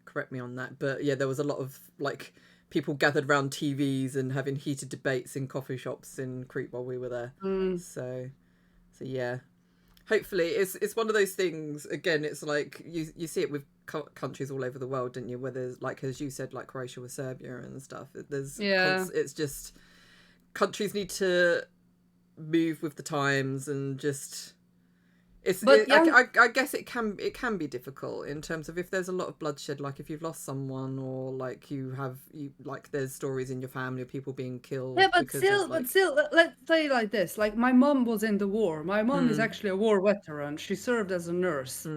correct me on that. But yeah, there was a lot of like people gathered around TVs and having heated debates in coffee shops in Crete while we were there. So yeah, hopefully it's one of those things. Again, it's like you see it with countries all over the world, didn't you? Where there's like as you said, like Croatia with Serbia and stuff. There's Yeah. it's just countries need to move with the times and just But young, I guess it can be difficult in terms of if there's a lot of bloodshed, like if you've lost someone or like you like there's stories in your family of people being killed yeah, because of like but still, let's say like this. Like my mom was in the war. My mom is actually a war veteran. She served as a nurse.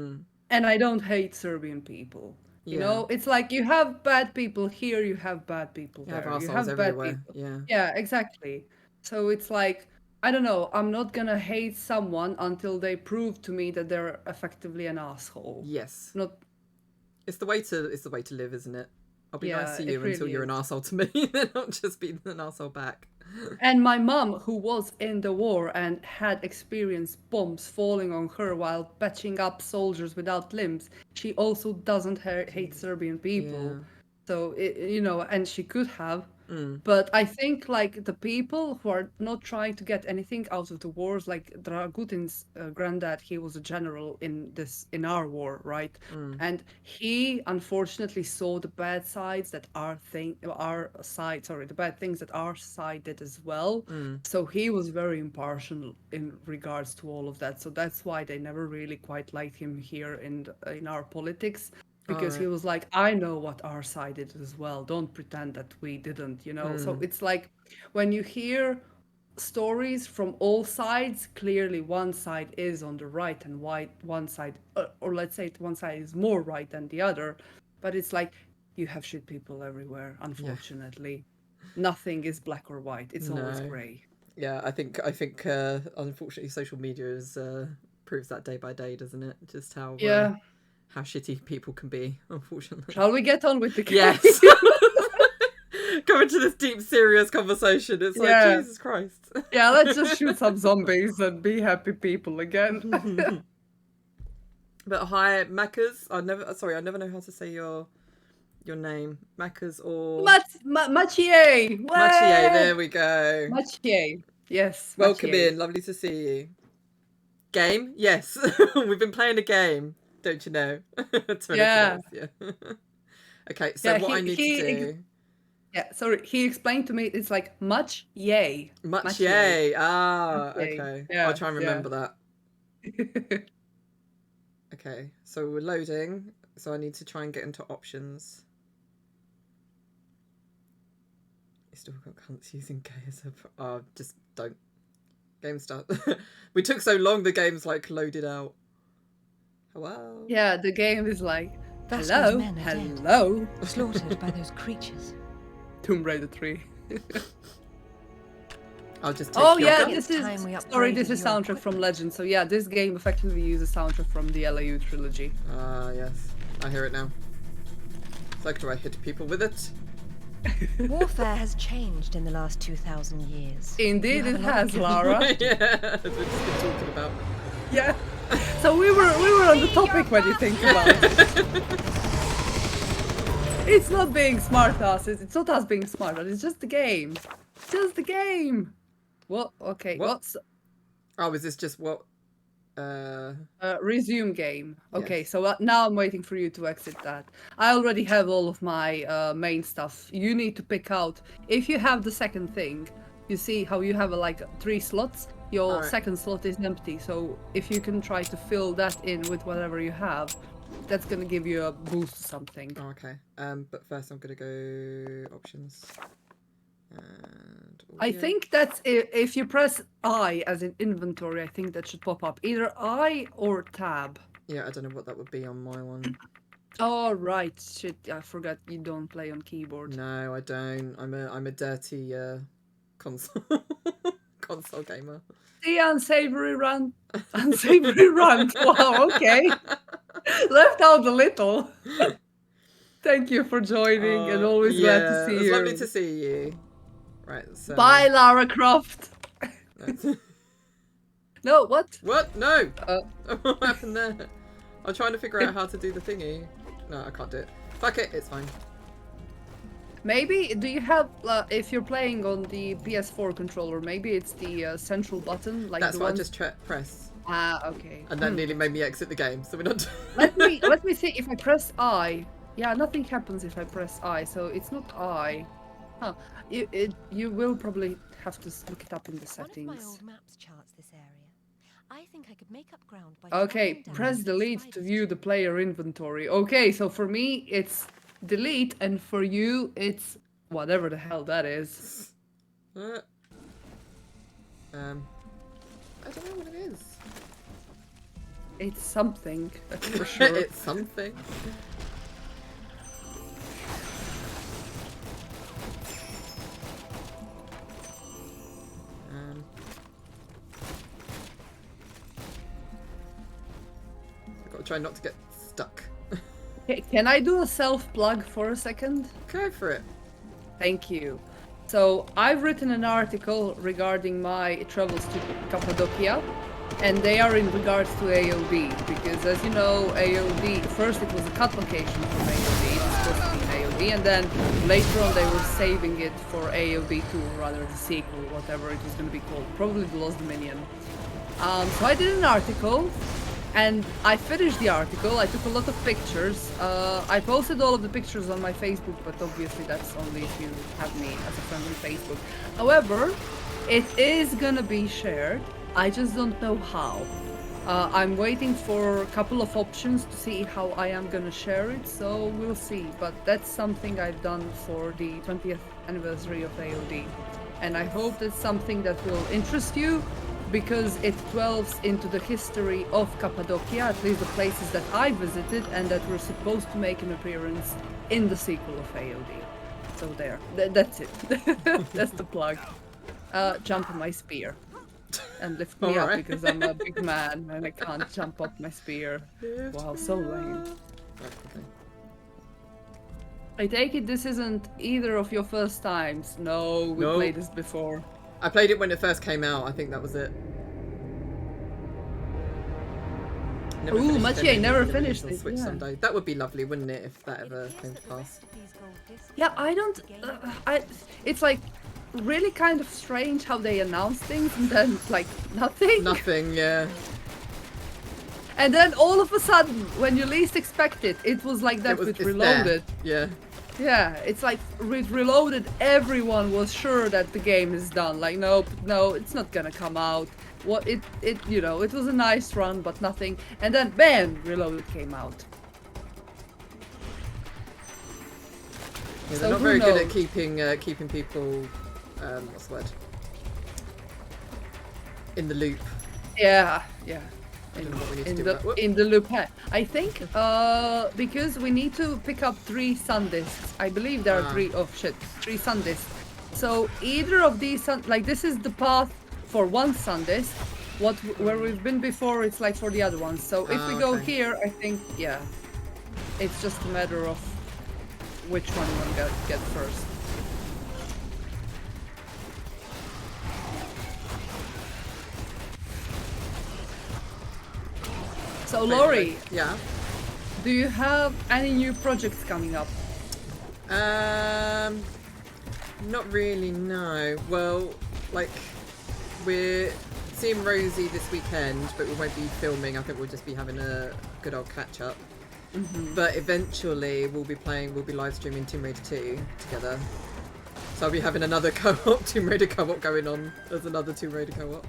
And I don't hate Serbian people. yeah, It's like you have bad people here, you have bad people you have there. You assholes have bad everywhere. people. Yeah. Yeah, exactly. So it's like, I don't know, I'm not gonna hate someone until they prove to me that they're effectively an asshole. Yes. Not, It's the way to live, isn't it? I'll be nice yeah, to it you until really you're an is. asshole to me, then I'll just be an asshole back. And my mom, who was in the war and had experienced bombs falling on her while patching up soldiers without limbs, she also doesn't hate Serbian people. Yeah. So, and she could have. But I think like the people who are not trying to get anything out of the wars, like Dragutin's granddad, he was a general in our war, right? And he unfortunately saw the bad sides that the bad things that our side did as well. So he was very impartial in regards to all of that. So that's why they never really quite liked him here in our politics. Because he Alright. was like, I know what our side did as well. Don't pretend that we didn't. So it's like when you hear stories from all sides, clearly one side is on the right and one side, or let's say one side is more right than the other. But it's like you have shit people everywhere, unfortunately. Nothing is black or white. It's always No. grey. Yeah, I think unfortunately social media is proves that day by day, doesn't it? Just Yeah. how shitty people can be, unfortunately. Shall we get on with the game? Yes. Going to this deep, serious conversation. It's Yeah. like, Jesus Christ. Yeah, let's just shoot some zombies and be happy people again. But hi, Macca's. I never know how to say your your name. Macca's or... Machier! Machier, there we go. Machier. Yes. Welcome Machier. in, lovely to see you. Game? Yes. We've been playing a game, don't you know? Yeah. Yeah. Okay, so what I need to do... Yeah, sorry, he explained to me it's like much yay. Much yay. Ah, Much yay. okay. Yeah, I'll try and remember that. Okay, so we're loading. So I need to try and get into options. You still got cunts using gay as a... Oh, just don't. Game start. We took so long, the game's like loaded out. Hello? Yeah, the game is like, Vasco's hello, men are dead. hello. Slaughtered by those creatures. Tomb Raider 3. I'll just take Oh your yeah, gun. this Time we is sorry, this upgraded is your soundtrack from Legend. So yeah, this game effectively uses soundtrack from the LAU trilogy. Ah, yes. I hear it now. It's like, do I hit people with it? Warfare has changed in the last 2,000 years. Indeed, You it have has, Lara. Yeah, that's what we've just been talking about. Yeah. So we were on the topic when you think about it. It's not being smart asses. It's not us being smart. It's just the game. Just the game. What? Okay. What? What's Oh, is this just what? resume game? Okay. Yes. So now I'm waiting for you to exit that. I already have all of my main stuff. You need to pick out. If you have the second thing, you see how you have like 3 slots. Your Alright. second slot is empty. So if you can try to fill that in with whatever you have, that's gonna give you a boost to something. Oh, okay. But first I'm gonna go options. And I audio. think that's if you press I as in inventory, I think that should pop up. Either I or tab. Yeah, I don't know what that would be on my one. Oh right, shit! I forgot you don't play on keyboard. No, I don't. I'm a dirty console console gamer. The unsavory rant. Unsavory rant. Wow. Okay. Left out a little. Thank you for joining, and always glad to see it's you. lovely to see you. Right. So. Bye, Lara Croft. No. No, what? What? No. Uh, What happened there? I'm trying to figure out how to do the thingy. No, I can't do it. Fuck it. It's fine. Maybe, do you have, if you're playing on the PS4 controller, maybe it's the central button, like That's the what one... I just press, Ah, okay. and that nearly made me exit the game. So we're not. Let me see if I press I. Yeah, nothing happens if I press I, so it's not I. Huh. You will probably have to look it up in the One of my settings. old maps charts this area. I think I could make up ground by Okay, traveling down press these delete to spiders. view the player inventory. Okay, so for me it's delete, and for you it's whatever the hell that is. I don't know what it is. It's something, that's for sure. It's something. I've got to try not to get stuck. Can I do a self-plug for a second? Go for it. Thank you. So I've written an article regarding my travels to Cappadocia, and they are in regards to AOD, because as you know, AOD, first it was a cut location from AOD, it was supposed to be an AOD, and then later on they were saving it for AOD 2, or rather the sequel, whatever it was going to be called, probably The Lost Dominion. So I did an article, and I finished the article. I took a lot of pictures. I posted all of the pictures on my Facebook, but obviously that's only if you have me as a friend on Facebook. However, it is gonna be shared. I just don't know how. I'm waiting for a couple of options to see how I am gonna share it, so we'll see. But that's something I've done for the 20th anniversary of AOD. And I hope that's something that will interest you, because it delves into the history of Cappadocia, at least the places that I visited and that were supposed to make an appearance in the sequel of AOD. So there, that's it. That's the plug. Jump on my spear and lift me up, Alright. because I'm a big man and I can't jump up my spear. Wow, so lame. Right, okay. I take it this isn't either of your first times. No, we No. played this before. I played it when it first came out. I think that was it. Never Ooh, finished Machi, I Kenny, never gonna release finished on it, Switch yeah. someday. That would be lovely, wouldn't it, if that ever It appears came that to the pass? rest of these gold discs Yeah, are I don't. gained. It's like really kind of strange how they announce things and then like nothing. Nothing, yeah. And then all of a sudden, when you least expect it, it was like that with it's there. Reloaded. Yeah. Yeah, it's like with Reloaded, everyone was sure that the game is done. Like, nope, no, it's not gonna come out. What it it was a nice run, but nothing. And then bam, Reloaded came out. Yeah, So they're not who very good at knows? keeping people, what's the word? In the loop. Yeah. I don't know what we need to do with that. Whoop. In the loop. I think because we need to pick up 3 sun discs. I believe there are 3 sun discs. So either of these like this is the path for 1 sun disc. Where we've been before, it's like for the other ones. So if we go okay. here, I think it's just a matter of which one you want to get first. So Laurie, Yeah. do you have any new projects coming up? Not really, no. Well, like, we're seeing Rosie this weekend, but we won't be filming. I think we'll just be having a good old catch up. But eventually we'll be live streaming Tomb Raider 2 together. So I'll be having another co-op, Tomb Raider co-op going on. There's another Tomb Raider co-op.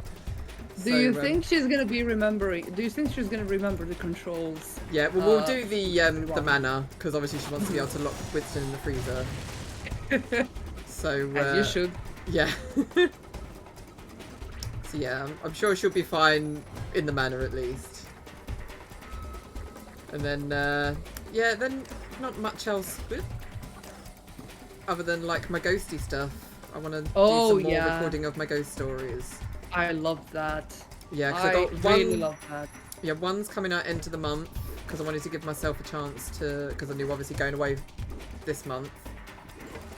Do you think she's gonna be remembering? Do you think she's gonna remember the controls? Yeah, well, we'll do the mana, because obviously she wants to be able to lock Winston in the freezer. So As you should. Yeah. So yeah, I'm sure she'll be fine in the manor at least. And then yeah, then not much else other than like my ghosty stuff. I want to do some more recording of my ghost stories. I love that. Yeah, because I got one. really love that. Yeah, one's coming out end of the month because I wanted to give myself a chance to, because I knew obviously going away this month.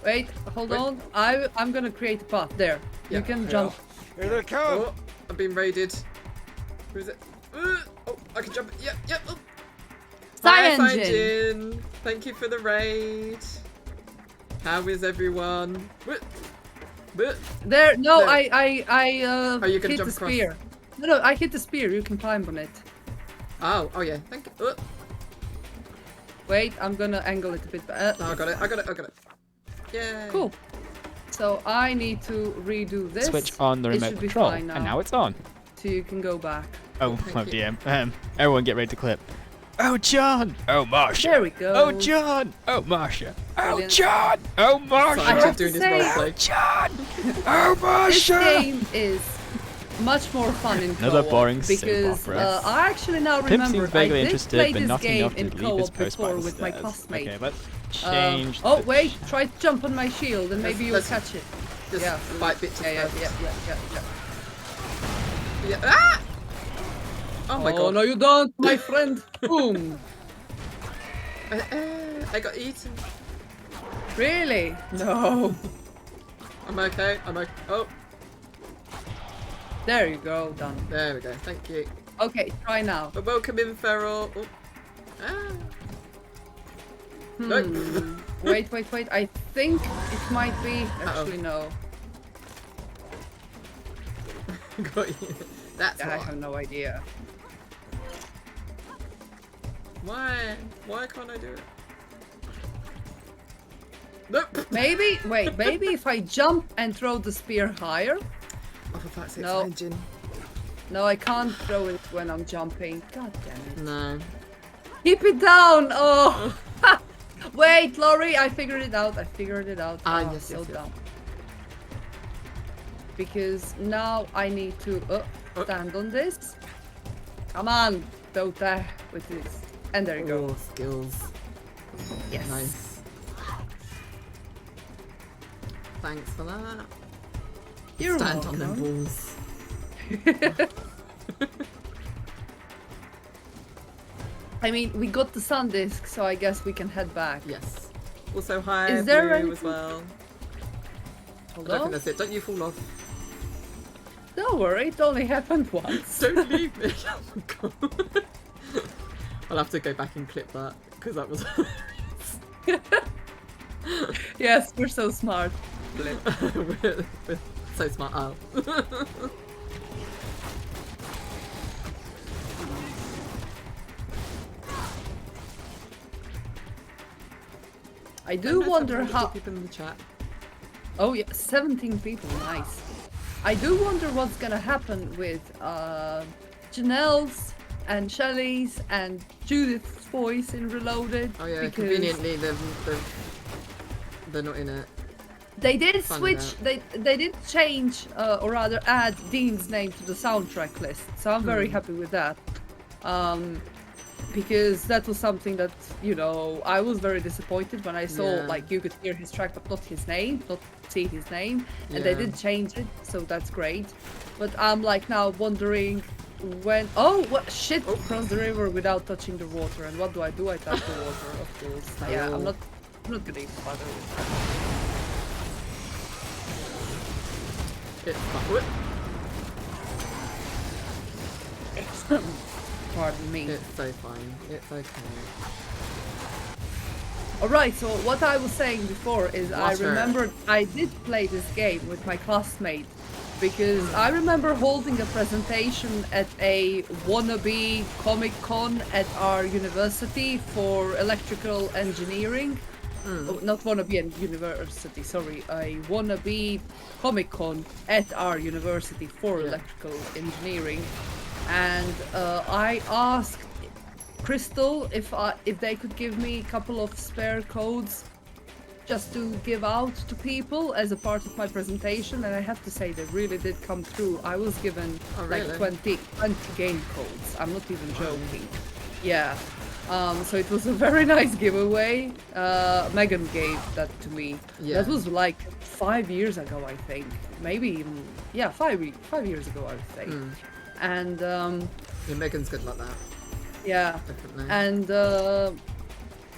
Wait, hold on. I'm gonna create a path there. Yeah. You can jump. Here they come! Oh, I'm being raided. Who is it? Oh, I can jump. Yep. Oh. Hi, Cyengine. Thank you for the raid. How is everyone? There. No, There. I Are you gonna hit jump the spear. across? No, I hit the spear. You can climb on it. Oh yeah. Thank you. Wait, I'm gonna angle it a bit. No, I got it. Yay. Cool. So I need to redo this. Switch on the It remote should be control, fine and now it's on. So you can go back. Oh, Thank oh you. dear. Everyone get ready to clip. Oh, John! Oh, Marsha! There we go. Oh, John! Oh, Marsha! Oh, Brilliant. John! Oh, I Marsha! have keep to doing this say- roleplay. John! Oh, This Marsha! game is much more fun in Another co-op boring soap because opera. I actually now Pimp remember seems I vaguely did interested, play but this not game enough in to leave his co-op post by before the with my stairs. classmate. Okay, let's change Oh the wait, try to jump on my shield and maybe you'll let's- catch it. Just Yeah. bite bits of Yeah. first. Yeah. Ah! Oh my Oh god. no, you don't, my friend. Boom. I got eaten. Really? No. I'm okay. Oh, There you go. Done. there we go. Thank you. Okay, try now. But welcome in, Feral. Oh. Ah. No. Wait. I think it might be. Actually, no. Got you. That's I why. have no idea. Why? Why can't I do it? Nope. Maybe. Wait. Maybe if I jump and throw the spear higher. Oh, for fuck's sake, No. engine. No, I can't throw it when I'm jumping. God damn it. No. Keep it down! Oh! Wait, Laurie, I figured it out. Ah, Oh, yes, still yes. down. Because now I need to stand on this. Come on, Dota, with this. And there you go. Oh, skills. Yes. Nice. Thanks for that. You're Stand on welcome. them balls. I mean, we got the sun disc, so I guess we can head back. Yes. Also, hi, Is there Blue as anything- well. Hold I don't think on. that's it. Don't you fall off. Don't worry, it only happened once. Don't leave me. Oh my god. I'll have to go back and clip that because that was. Yes, we're so smart. we're so smart. Oh. I do wonder how. People in the chat. Oh yeah, 17 people, nice. I do wonder what's gonna happen with Janelle's and Shelley's and Judith's voice in Reloaded. Oh yeah, because conveniently they're not in it. they did Funny switch. They did change, or rather, add Dean's name to the soundtrack list. So I'm very happy with that. Because that was something that, you know, I was very disappointed when I saw, Yeah. like, you could hear his track but not his name, not see his name, and they Yeah. did change it, so that's great. But I'm like now wondering when, oh, what shit, cross the river without touching the water, and what do? I touch the water, of course. Yeah, I'm not gonna even bother with It's not. that. Pardon me. It's so fine. It's okay. Alright, so what I was saying before is I What's her? remembered I did play this game with my classmate because I remember holding a presentation at a wannabe Comic-Con at our university for electrical engineering. Oh, not wannabe university, sorry, a wannabe Comic-Con at our university for electrical engineering. And I asked Crystal if they could give me a couple of spare codes just to give out to people as a part of my presentation, and I have to say they really did come through. I was given like really? 20 game codes. I'm not even joking. Yeah. So it was a very nice giveaway. Megan gave that to me. Yeah. That was like 5 years ago, I think. Maybe even 5 years ago, I would say. And Yeah, Megan's good like that. yeah, Definitely. and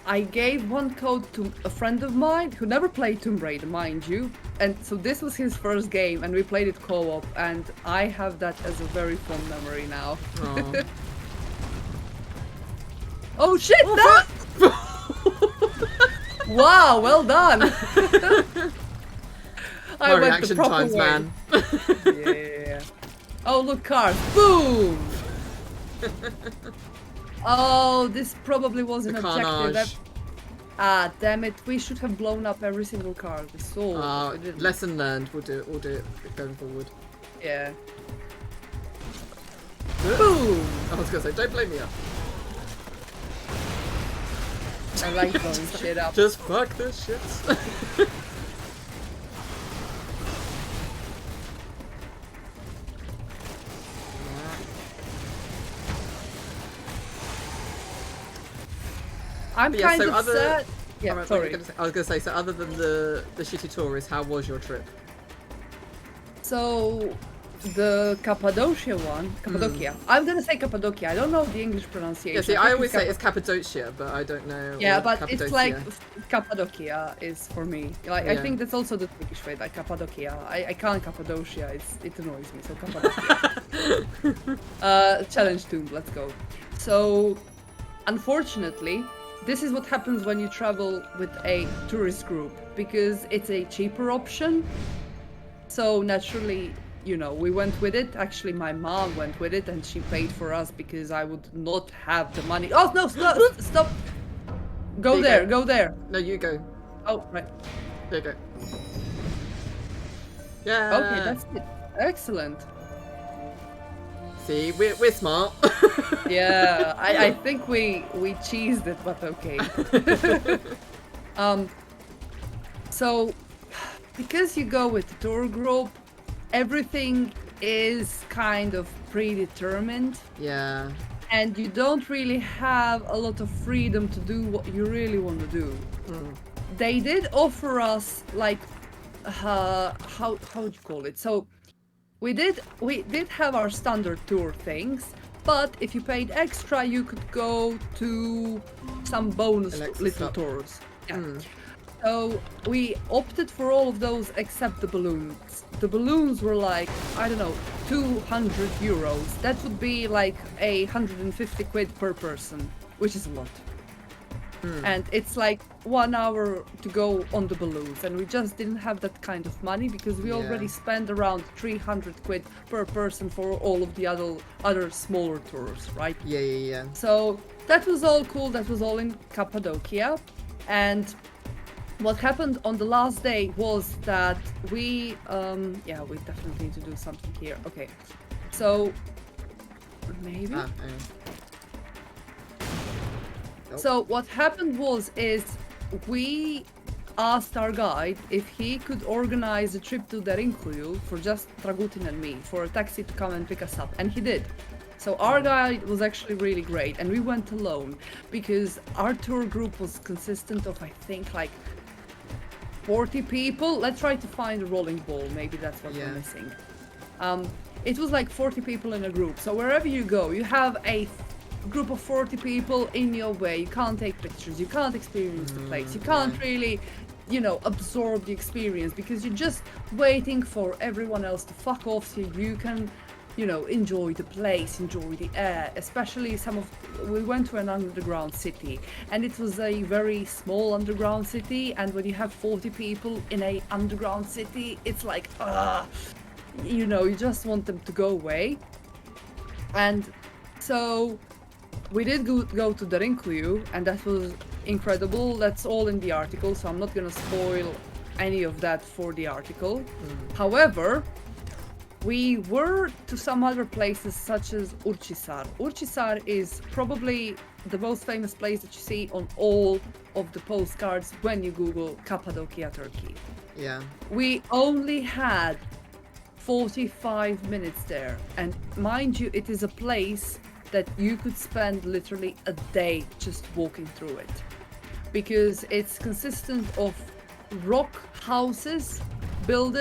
I gave one code to a friend of mine who never played Tomb Raider, mind you. And so this was his first game, and we played it co-op, and I have that as a very fond memory now. Aw. Oh shit! That! Wow, well done! I My went the reaction proper times, way. man. Yeah. Oh look, cars! Boom! Oh, this probably was an The objective. carnage. Ah, damn it! We should have blown up every single car. We saw. We didn't. Lesson learned. We'll do it going forward. Yeah. Boom! I was gonna say, don't blame me up. I like blowing shit up. Just fuck this shit. I'm But yeah, kind so of other- sad. Yeah, Alright, sorry. I was gonna say, so other than the shitty tourist, how was your trip? So, the Cappadocia one, Cappadocia. I'm gonna say Cappadocia. I don't know the English pronunciation. Yeah, see, think I always say Cappa- it's Cappadocia, but I don't know. Yeah, or but it's like Cappadocia. Cappadocia is for me. Like I Yeah. think that's also the Turkish way, like Cappadocia. I can't Cappadocia. It annoys me. So Cappadocia. Challenge Tomb. Let's go. So, unfortunately, this is what happens when you travel with a tourist group because it's a cheaper option. So naturally, you know, we went with it. Actually, my mom went with it and she paid for us because I would not have the money. Oh, no, stop! Stop! Go You there, go. go there. No, you go. Oh, right. There you go. Yeah. Okay, that's it. Excellent. See, we're smart. Yeah, I think we cheesed it, but okay. So, because you go with the tour group, everything is kind of predetermined. Yeah. And you don't really have a lot of freedom to do what you really want to do. They did offer us like how would you call it? So we did have our standard tour things, but if you paid extra, you could go to some bonus Alexa, little stop. tours. Yeah. So we opted for all of those except the balloons. The balloons were like, I don't know, 200 euros. That would be like 150 quid per person. which is a lot. And it's like 1 hour to go on the balloons, and we just didn't have that kind of money because we already spent around 300 quid per person for all of the other smaller tours, right? Yeah. So that was all cool. That was all in Cappadocia. And what happened on the last day was that we definitely need to do something here. Okay, so maybe. So what happened is we asked our guide if he could organize a trip to Derinkulu for just Dragutin and me, for a taxi to come and pick us up, and he did. So our guide was actually really great, and we went alone because our tour group was consistent of, I think, like 40 people. Let's try to find a rolling ball. Maybe that's what we're missing. It was like 40 people in a group. So wherever you go, you have a group of 40 people in your way. You can't take pictures. You can't experience the place. You can't really, absorb the experience because you're just waiting for everyone else to fuck off so you can, enjoy the place, enjoy the air. Especially we went to an underground city, and it was a very small underground city, and when you have 40 people in a underground city, it's like, you just want them to go away. And so we did go to Derinkulu, and that was incredible. That's all in the article, so I'm not gonna spoil any of that for the article. However, we were to some other places such as Urcisar. Urcisar is probably the most famous place that you see on all of the postcards when you Google Cappadocia, Turkey. Yeah. We only had 45 minutes there, and mind you, it is a place that you could spend literally a day just walking through it, because it's consistent of rock houses built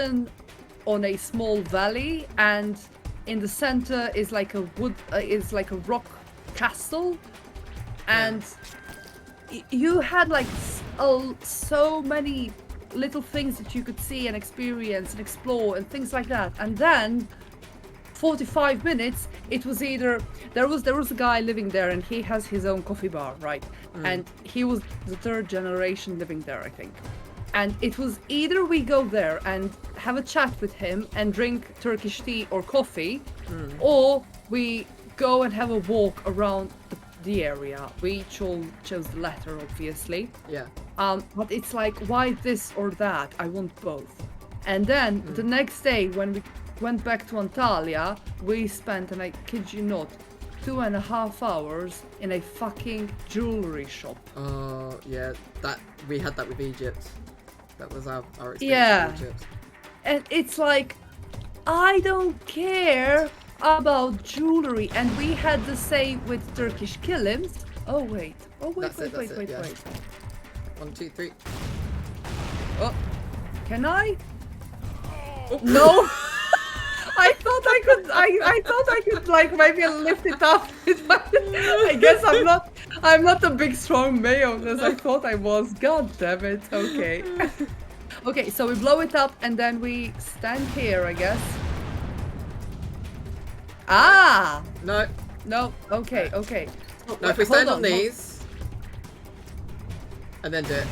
on a small valley, and in the center is like a rock castle, and you had like so many little things that you could see and experience and explore and things like that. And then 45 minutes, it was either there was a guy living there, and he has his own coffee bar, right? And he was the third generation living there, I think. And it was either we go there and have a chat with him and drink Turkish tea or coffee, or we go and have a walk around the area. We chose the latter, obviously. Yeah. But it's like, why this or that? I want both. And then the next day, when we went back to Antalya, we spent, and I kid you not, 2.5 hours in a fucking jewelry shop. Oh, yeah. We had that with Egypt. That was our experience with Egypt. And it's like, I don't care about jewelry. And we had the same with Turkish kilims. Oh wait. Wait. 1, 2, 3. Oh, can I? Oh. No. I thought I could like maybe lift it up. I guess I'm not a big strong male as I thought I was. God damn it. Okay. Okay, so we blow it up and then we stand here, I guess. Ah! No. Okay. No, if we stand on these and then do it.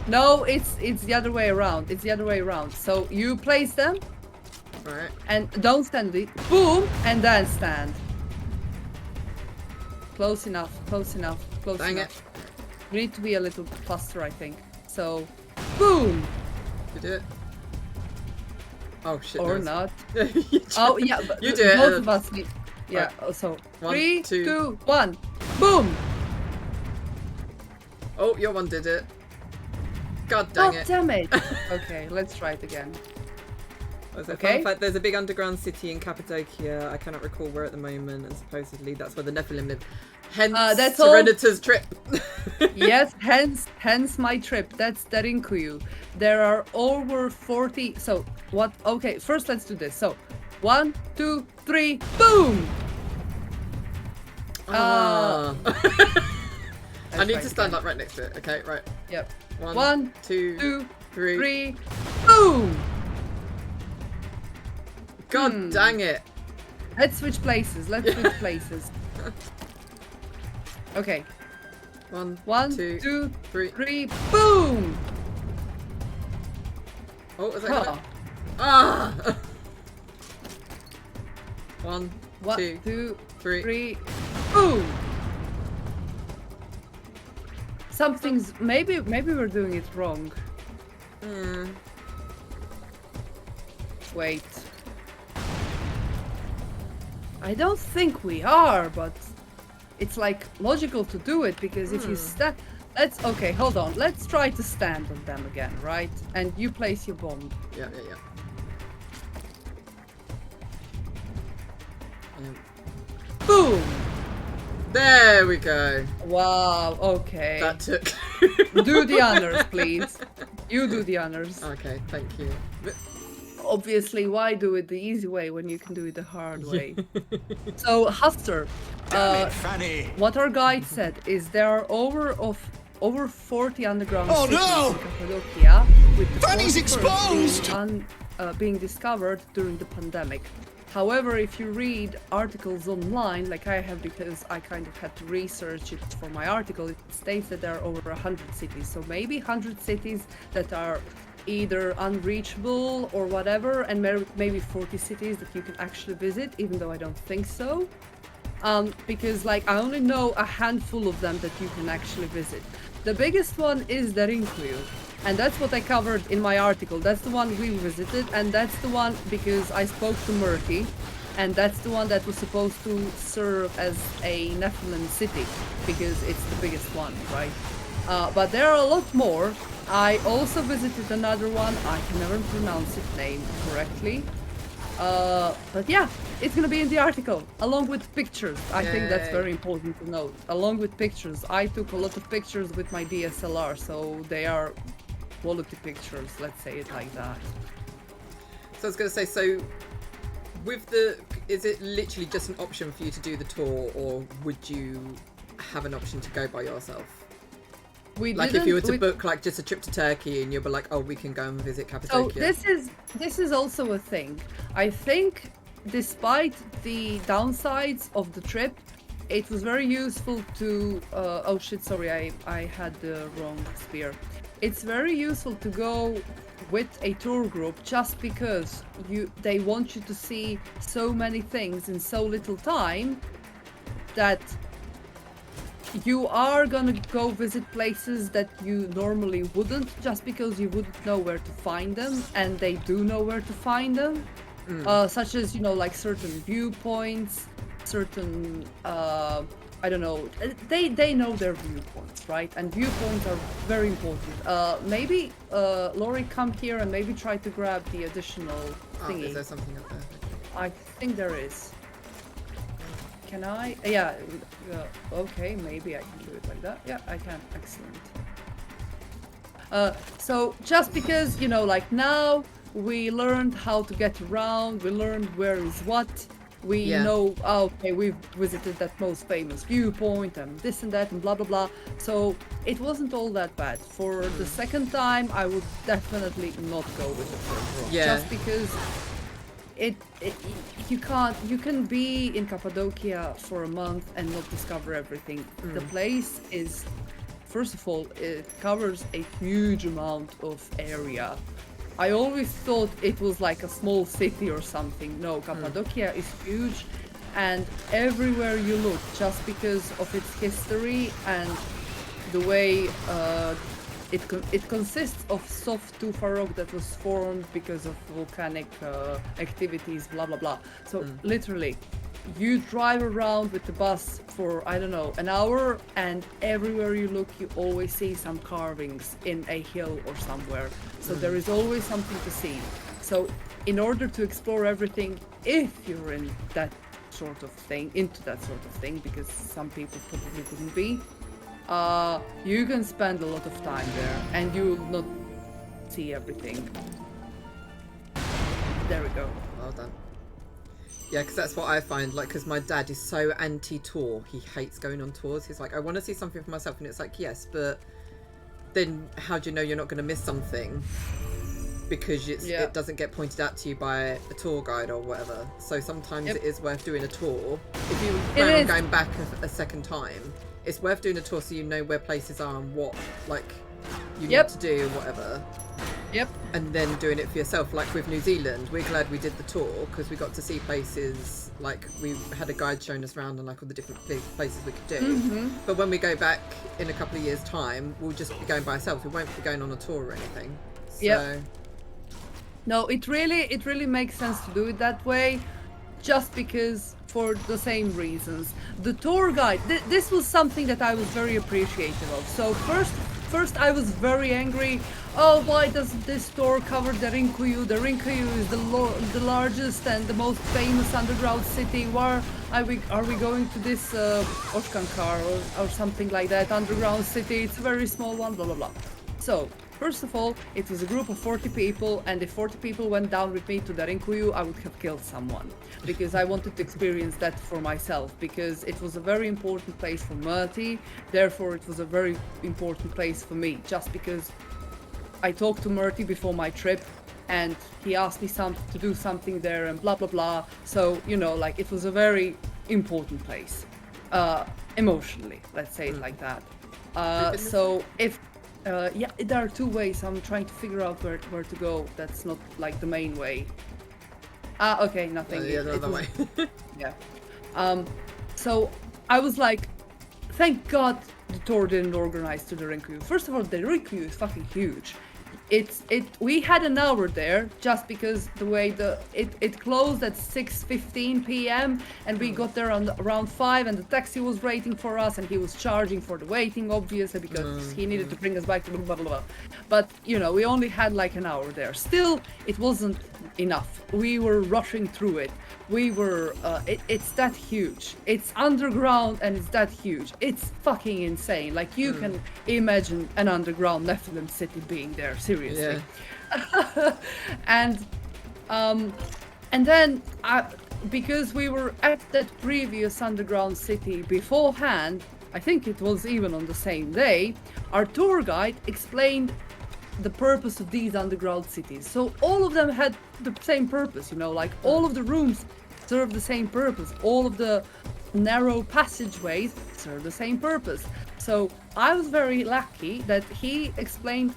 No, it's the other way around. So you place them. Alright. And don't stand it. Boom! And then stand. Close enough. Dang it. We need to be a little faster, I think. So, boom! You do it. Oh shit. Or not. You Oh yeah, but you do it. both of us need. Yeah, Right. so 1, 3, 2. 2, 1. Boom! Oh, your one did it. God dang it. Damn it! Okay, let's try it again. Okay. Fun fact, there's a big underground city in Cappadocia. I cannot recall where at the moment, and supposedly that's where the Nephilim live. Hence, that's Serenita's trip. Yes, hence my trip. That's Derinkulu. There are over 40. So what? Okay, first let's do this. So 1, 2, 3, boom! I need try to stand up right next to it. Okay, right. Yep. 1, 2, 3, boom! God dang it. Let's switch places. Okay. One, One, two, two, three. three, boom! Oh, is that Huh. gonna... Ah! One, One, two, two, three. three, boom! Something's maybe we're doing it wrong. Hmm. Wait. I don't think we are, but it's like logical to do it because if you stand, okay, hold on. Let's try to stand on them again, right? And you place your bomb. Yeah. Boom! There we go. Wow, okay. That took... Do the honors, please. You do the honors. Okay, thank you. Obviously, why do it the easy way when you can do it the hard way? So, Huster, Fanny! what our guide said is there are over 40 underground cities in Cappadocia, with the Fanny's 41st exposed! being discovered during the pandemic. However, if you read articles online, like I have because I kind of had to research it for my article, it states that there are over 100 cities. So maybe 100 cities that are either unreachable or whatever, and maybe 40 cities that you can actually visit, even though I don't think so. Because like I only know a handful of them that you can actually visit. The biggest one is Derinkuyu, and that's what I covered in my article. That's the one we visited, and that's the one because I spoke to Murphy, and that's the one that was supposed to serve as a Nephilim city because it's the biggest one, right? But there are a lot more. I also visited another one. I can never pronounce its name correctly. But yeah, it's gonna be in the article, along with pictures. I think that's very important to note. Along with pictures. I took a lot of pictures with my DSLR, so they are quality pictures, let's say it like that. So I was going to say, so with the... Is it literally just an option for you to do the tour, or would you have an option to go by yourself? Like if you were to book like just a trip to Turkey and you'll be like, oh, we can go and visit Cappadocia. So this is also a thing. I think despite the downsides of the trip, it was very useful to oh shit, sorry, I had the wrong spear. It's very useful to go with a tour group just because they want you to see so many things in so little time that you are gonna go visit places that you normally wouldn't, just because you wouldn't know where to find them, and they do know where to find them. Such as, you know, like certain viewpoints, certain I don't know, they know their viewpoints, right? And viewpoints are very important. Maybe Lori, come here and maybe try to grab the additional thingy. Is there something up there? I think there is. Can I? Yeah, okay, maybe I can do it like that. Yeah, I can. Excellent. So just because, you know, like now we learned how to get around, we learned where is what, we know, okay, we've visited that most famous viewpoint and this and that and blah blah blah. So it wasn't all that bad. For the second time, I would definitely not go with the first rock. Just because you can be in Cappadocia for a month and not discover everything. The place is, first of all, it covers a huge amount of area. I always thought it was like a small city or something. No, Cappadocia is huge, and everywhere you look, just because of its history and the way it consists of soft tufa rock that was formed because of volcanic activities, blah blah blah. So literally, you drive around with the bus for, I don't know, an hour, and everywhere you look you always see some carvings in a hill or somewhere. So there is always something to see. So in order to explore everything, if you're in that sort of thing, because some people probably wouldn't be, you can spend a lot of time there and you will not see everything. There we go. Well done. Yeah, because that's what I find, like, because my dad is so anti-tour. He hates going on tours. He's like, I want to see something for myself. And it's like, yes, but then how do you know you're not going to miss something? because it doesn't get pointed out to you by a tour guide or whatever. So sometimes it is worth doing a tour. If you plan on going back a second time, it's worth doing a tour so you know where places are and what you need to do, whatever. Yep. And then doing it for yourself. Like with New Zealand, we're glad we did the tour because we got to see places, like we had a guide showing us around and like all the different places we could do. But when we go back in a couple of years' time, we'll just be going by ourselves. We won't be going on a tour or anything. So no, it really makes sense to do it that way, just because for the same reasons. The tour guide, this was something that I was very appreciative of. So first I was very angry. Oh, why doesn't this tour cover the Rinkuyu? The Rinkuyu is the largest and the most famous underground city. Why are we going to this Oshkankar or something like that underground city? It's a very small one, blah blah blah. So first of all, it was a group of 40 people, and if 40 people went down with me to the Rinkuyu, I would have killed someone, because I wanted to experience that for myself, because it was a very important place for Murty, therefore it was a very important place for me, just because I talked to Murty before my trip, and he asked me to do something there, and blah blah blah, so, you know, like, it was a very important place, emotionally, let's say it like that. So if there are two ways. I'm trying to figure out where to go. That's not like the main way. Okay, nothing. Another way. Yeah. So I was like, thank God the tour didn't organize to the Rinkuyu. First of all, the Rinkuyu is fucking huge. We had an hour there just because the way it closed at 6:15 p.m. and we got there around 5, and the taxi was waiting for us, and he was charging for the waiting, obviously, because he needed to bring us back to blah blah blah. But you know, we only had like an hour there. Still, it wasn't enough. We were rushing through it. We were it's that huge. It's underground and it's that huge. It's fucking insane. Like, you can imagine an underground Nephilim city being there, seriously. Yeah. And then because we were at that previous underground city beforehand, I think it was even on the same day, our tour guide explained the purpose of these underground cities. So all of them had the same purpose, you know, like all of the rooms serve the same purpose. All of the narrow passageways serve the same purpose. So I was very lucky that he explained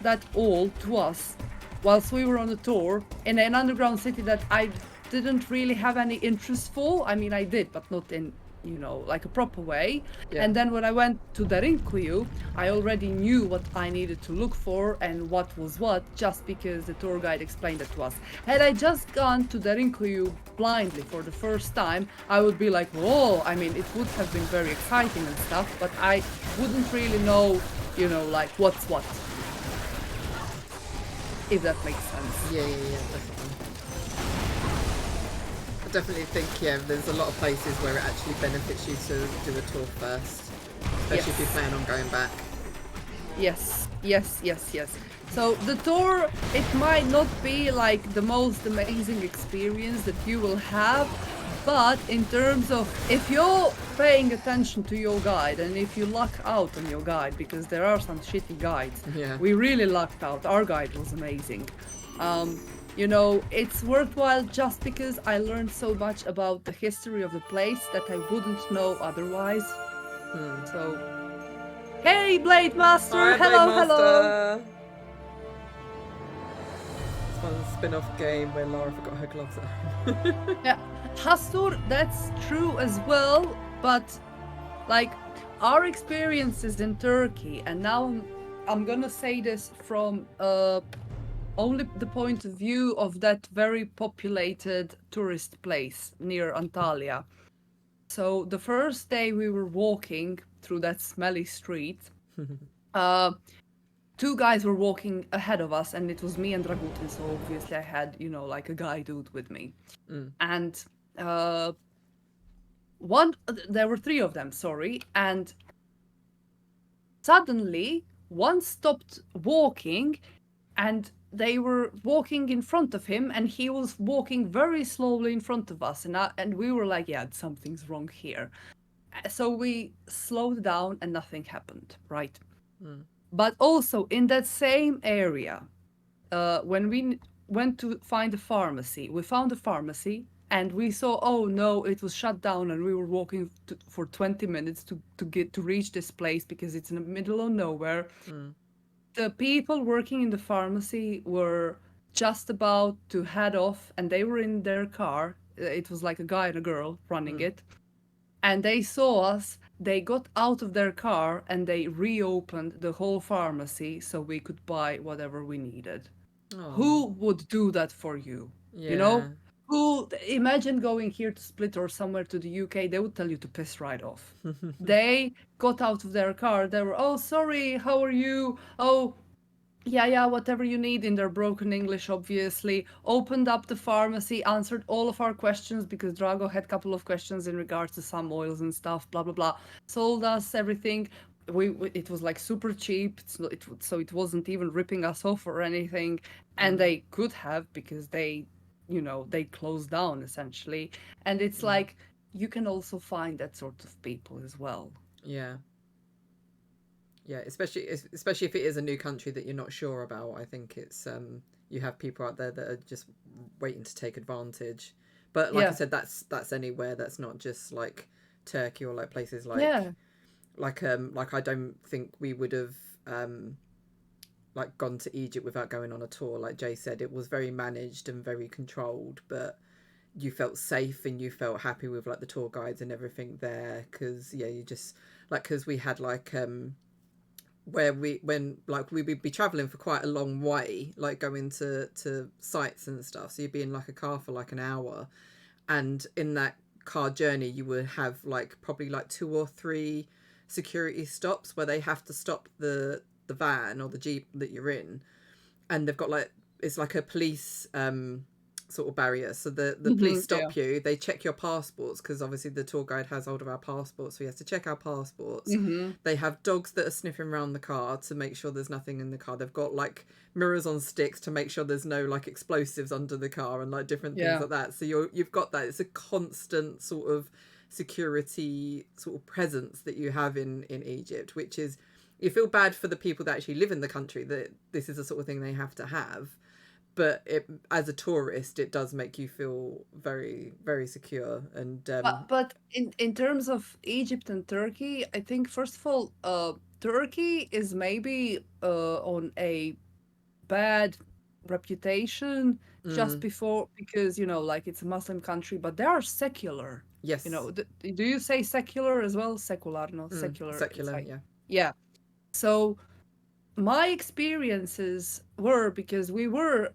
that all to us whilst we were on a tour in an underground city that I didn't really have any interest for. I mean, I did, but not in, you know, like a proper way. Yeah. And then when I went to the Rinkuyu, I already knew what I needed to look for and what was what, just because the tour guide explained it to us. Had I just gone to the Rinkuyu blindly for the first time, I would be like, whoa, I mean, it would have been very exciting and stuff, but I wouldn't really know, you know, like what's what. If that makes sense. Yeah, definitely. I definitely think, there's a lot of places where it actually benefits you to do a tour first, especially if you plan on going back. Yes. So the tour, it might not be like the most amazing experience that you will have, but in terms of, if you're paying attention to your guide and if you luck out on your guide, because there are some shitty guides, we really lucked out. Our guide was amazing. You know, it's worthwhile just because I learned so much about the history of the place that I wouldn't know otherwise. So, hey, Blade Master! Hi, hello, Blade Master. hello! It's one spin-off game where Lara forgot her gloves at home. Yeah, Hastur, that's true as well, but like our experiences in Turkey, and now I'm gonna say this from only the point of view of that very populated tourist place near Antalya. So the first day we were walking through that smelly street, two guys were walking ahead of us, and it was me and Dragutin, so obviously I had, you know, like a guy dude with me. And there were three of them, sorry, and suddenly one stopped walking, and they were walking in front of him, and he was walking very slowly in front of us, and we were like, yeah, something's wrong here. So we slowed down and nothing happened, right? But also in that same area, when went to find a pharmacy, we found a pharmacy and we saw, oh no, it was shut down, and we were walking for 20 minutes to get to reach this place because it's in the middle of nowhere. Mm. The people working in the pharmacy were just about to head off, and they were in their car. It was like a guy and a girl running Mm. it, and they saw us. They got out of their car and they reopened the whole pharmacy so we could buy whatever we needed. Oh. Who would do that for you? You Yeah. know? Who imagine going here to Split or somewhere to the UK, they would tell you to piss right off. They got out of their car, they were, oh sorry, how are you? Oh, yeah, yeah, whatever you need in their broken English, obviously. Opened up the pharmacy, answered all of our questions because Drago had a couple of questions in regards to some oils and stuff, blah, blah, blah. Sold us everything. It was like super cheap, so it wasn't even ripping us off or anything. And Mm. they could have because they closed down essentially. And it's Mm. like you can also find that sort of people as well. Yeah. Yeah, especially if it is a new country that you're not sure about. I think it's you have people out there that are just waiting to take advantage. But like I Yeah, said, that's anywhere. That's not just like Turkey or like places yeah. like I don't think we would have um like gone to Egypt without going on a tour. Like Jay said, it was very managed and very controlled, but you felt safe and you felt happy with like the tour guides and everything there because yeah, you just like because we had like where we would be traveling for quite a long way, like going to sites and stuff, so you'd be in like a car for like an hour, and in that car journey you would have like probably like two or three security stops where they have to stop the van or the jeep that you're in, and they've got like it's like a police sort of barrier. So the police Yeah. stop you, they check your passports because obviously the tour guide has hold of our passports, so he has to check our passports. Hmm. They have dogs that are sniffing around the car to make sure there's nothing in the car. They've got like mirrors on sticks to make sure there's no like explosives under the car and like different things Yeah. like that. So you've got that. It's a constant sort of security sort of presence that you have in Egypt, which is you feel bad for the people that actually live in the country that this is the sort of thing they have to have, but as a tourist it does make you feel very very secure and But in terms of Egypt and Turkey, I think first of all, Turkey is maybe on a bad reputation just mm, before because like it's a Muslim country, but they are secular. yes, Do you say secular as well? Secular, no, secular. It's secular, like yeah. yeah. So my experiences were because we were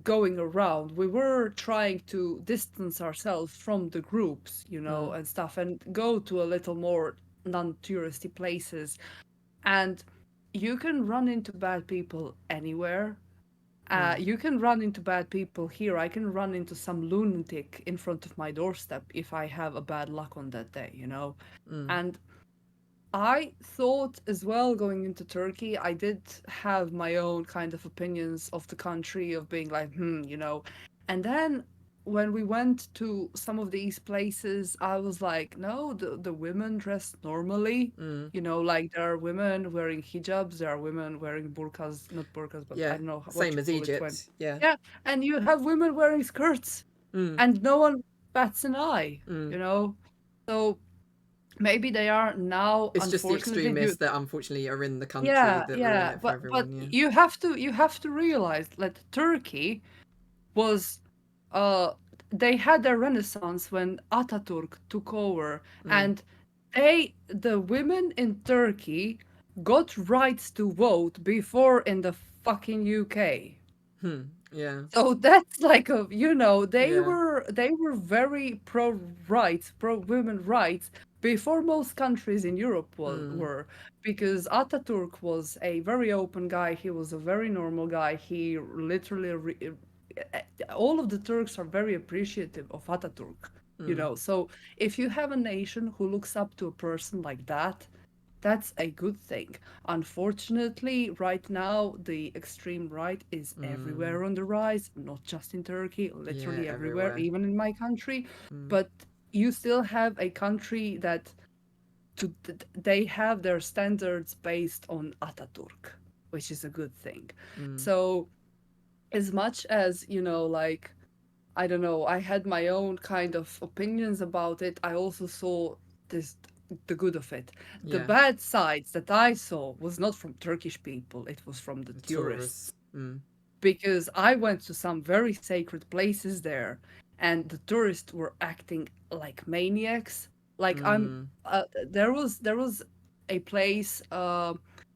going around, we were trying to distance ourselves from the groups, Mm, and stuff, and go to a little more non-touristy places. And you can run into bad people anywhere. mm, You can run into bad people here. I can run into some lunatic in front of my doorstep if I have a bad luck on that day. mm, And I thought as well going into Turkey, I did have my own kind of opinions of the country, of being like, And then when we went to some of these places, I was like, no, the women dress normally. mm. Like there are women wearing hijabs, there are women wearing burqas, not burqas, but I Yeah, don't know what same you as call it when. Egypt, yeah. Yeah, and you have women wearing skirts, Mm, and no one bats an eye, mm. you know? So maybe they are now, It's just the unfortunately, extremists that unfortunately are in the country yeah, that ruin yeah, it for but everyone, yeah. you have to realize that Turkey was uh they had their renaissance when Ataturk took over, Mm, and the women in Turkey got rights to vote before in the fucking UK. hmm, yeah, So that's like they yeah, were very pro rights, pro women rights before most countries in Europe mm, were, because Ataturk was a very open guy. He was a very normal guy. He literally all of the Turks are very appreciative of Ataturk. mm, So if you have a nation who looks up to a person like that, that's a good thing. Unfortunately, right now, the extreme right is mm. everywhere on the rise, not just in Turkey, Yeah, literally everywhere, everywhere. even in my country. Mm, But you still have a country that they have their standards based on Ataturk, which is a good thing. mm, So as much as, like, I don't know, I had my own kind of opinions about it, I also saw this the good of it. The Yeah. bad sides that I saw was not from Turkish people, it was from the The tourists. tourists. Mm. Because I went to some very sacred places there, and the tourists were acting like maniacs. Like Mm. there was a place,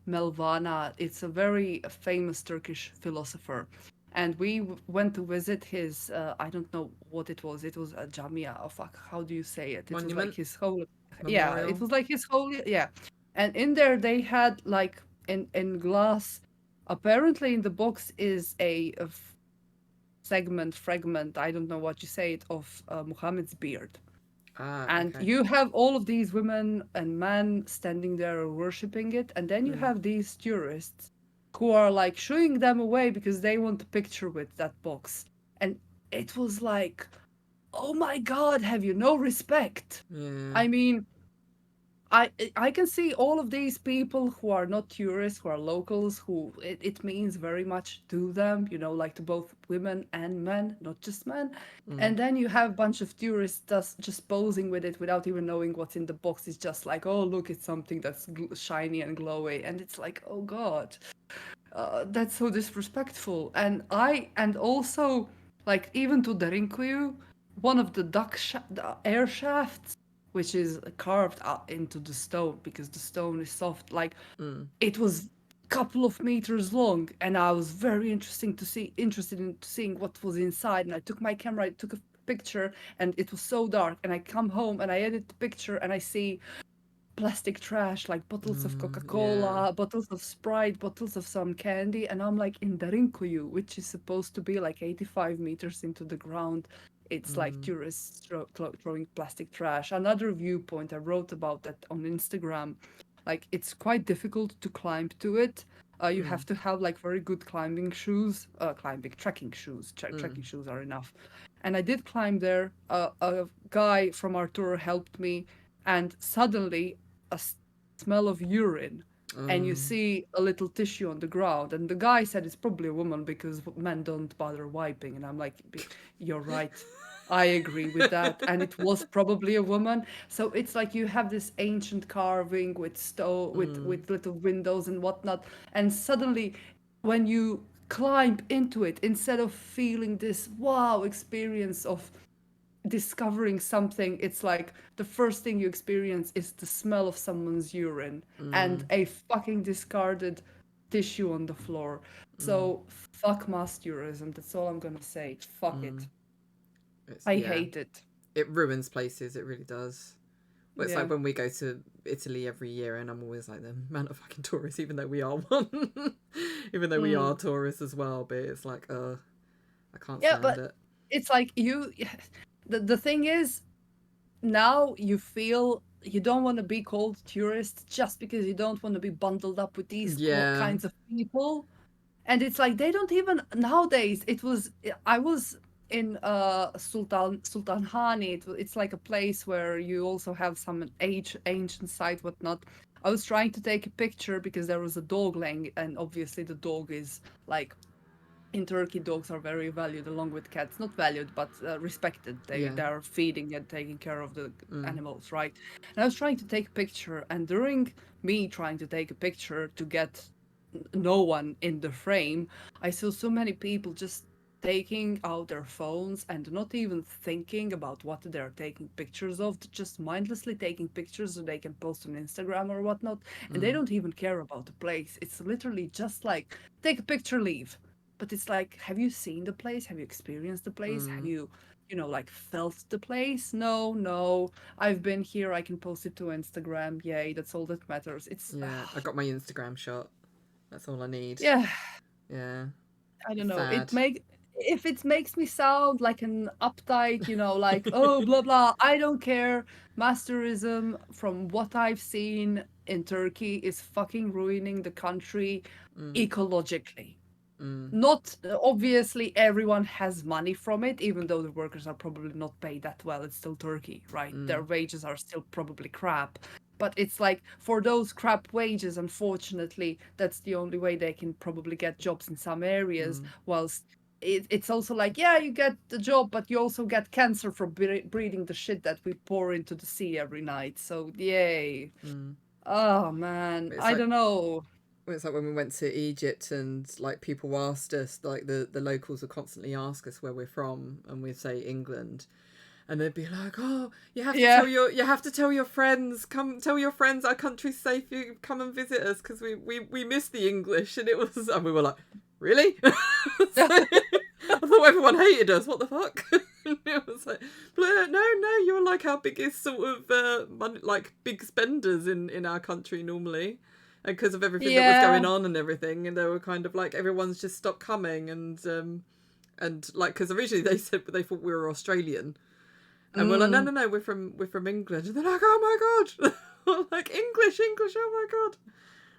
Melvana. It's a very famous Turkish philosopher, and we went to visit his. I don't know what it was. It was a jamia. Oh fuck, how do you say it? It was like Monument. his holy. Yeah, it Memorial. was like his holy. Yeah, and in there they had like in glass. Apparently, in the box is a fragment, I don't know what you say it, of Muhammad's beard. Ah, And okay. you have all of these women and men standing there worshipping it. And then you Mm. have these tourists who are like shooing them away because they want a picture with that box. And it was like, oh my God, have you no respect? Yeah. I mean, I can see all of these people who are not tourists, who are locals, who it means very much to them, like to both women and men, not just men. Mm. And then you have a bunch of tourists just posing with it without even knowing what's in the box. It's just like, oh, look, it's something that's shiny and glowy. And it's like, oh God, that's so disrespectful. And also, like, even to Darinkuyu, one of the air shafts, which is carved out into the stone because the stone is soft, like, Mm. it was couple of meters long, and I was very interested in seeing what was inside. And I took my camera, I took a picture, and it was so dark. And I come home and I edit the picture, and I see plastic trash, like bottles of Yeah. Coca-Cola, bottles of Sprite, bottles of some candy. And I'm like, in Darinkuyu, which is supposed to be like 85 meters into the ground, it's like Mm. tourists throwing plastic trash. Another viewpoint, I wrote about that on Instagram. Like, it's quite difficult to climb to it. You Mm. have to have like very good climbing shoes, climbing trekking shoes. Trekking Mm. shoes are enough. And I did climb there. A guy from our tour helped me, and suddenly a smell of urine, and you Mm. see a little tissue on the ground. And the guy said it's probably a woman because men don't bother wiping. And I'm like, you're right. I agree with that. And it was probably a woman. So it's like you have this ancient carving with Mm. with little windows and whatnot. And suddenly when you climb into it, instead of feeling this wow experience of discovering something, it's like the first thing you experience is the smell of someone's urine and Mm. a fucking discarded tissue on the floor. Mm. So fuck mass tourism. That's all I'm gonna say. Fuck Mm. it. It's I yeah. hate it. It ruins places. It really does. Well, it's like Yeah. when we go to Italy every year, and I'm always like the amount of fucking tourists, even though we are one, even though we are Mm. tourists as well. But it's like, I can't Yeah, stand but it. it's like the thing is, now you feel you don't want to be called tourist just because you don't want to be bundled up with these Yeah. kinds of people. And it's like they don't even nowadays. I was in Sultanhani. It's like a place where you also have some ancient site, whatnot. I was trying to take a picture because there was a dog laying, and obviously the dog is like, in Turkey, dogs are very valued along with cats. Not valued, but respected. They Yeah. are feeding and taking care of the Mm. animals, right? And I was trying to take a picture, and during me trying to take a picture to get no one in the frame, I saw so many people just taking out their phones and not even thinking about what they're taking pictures of, just mindlessly taking pictures so they can post on Instagram or whatnot. And they Mm. don't even care about the place. It's literally just like, take a picture, leave. But it's like, have you seen the place? Have you experienced the place? Have Mm. you, like, felt the place? No, no. I've been here. I can post it to Instagram. Yay, that's all that matters. It's, Yeah. I got my Instagram shot. That's all I need. yeah, Yeah. I don't It's know. sad. If it makes me sound like an uptight, like, oh, blah, blah, I don't care. Masterism, from what I've seen in Turkey, is fucking ruining the country Mm. ecologically. Mm. Not obviously everyone has money from it, even though the workers are probably not paid that well. It's still Turkey, right? Their Mm. wages are still probably crap. But it's like, for those crap wages, unfortunately, that's the only way they can probably get jobs in some areas. Mm. Whilst it's also like, yeah, you get the job, but you also get cancer from breeding the shit that we pour into the sea every night. So yay. Oh man, It's I like don't know. it's like when we went to Egypt and like people asked us, like the locals would constantly ask us where we're from, and we'd say England. And they'd be like, "Oh, you have to Yeah. tell your friends. Come tell your friends our country's safe. You come and visit us because we miss the English." And we were like, "Really?" I thought everyone hated us. What the fuck? It was like, no, you're like our biggest sort of like big spenders in our country normally, and because of everything that was going on and everything, and they were kind of like everyone's just stopped coming and like because originally they said they thought we were Australian. And we're like, no, we're from England. And they're like, oh my god, like English, oh my god,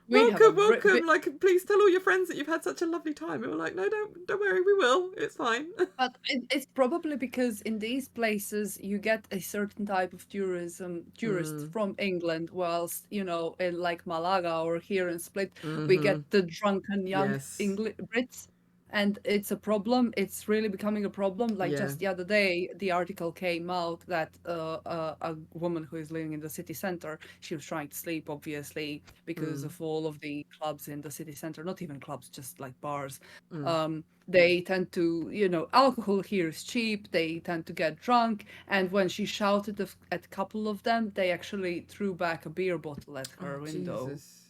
welcome. Like, please tell all your friends that you've had such a lovely time. And we're like, no, don't worry, we will. It's fine. But it's probably because in these places you get a certain type of tourists from England, whilst in like Malaga or here in Split, we get the drunken young English Brits. And it's a problem. It's really becoming a problem. Like just the other day, the article came out that a woman who is living in the city center, she was trying to sleep, obviously, because of all of the clubs in the city center. Not even clubs, just like bars. They tend to, alcohol here is cheap. They tend to get drunk. And when she shouted at a couple of them, they actually threw back a beer bottle at her window. Jesus.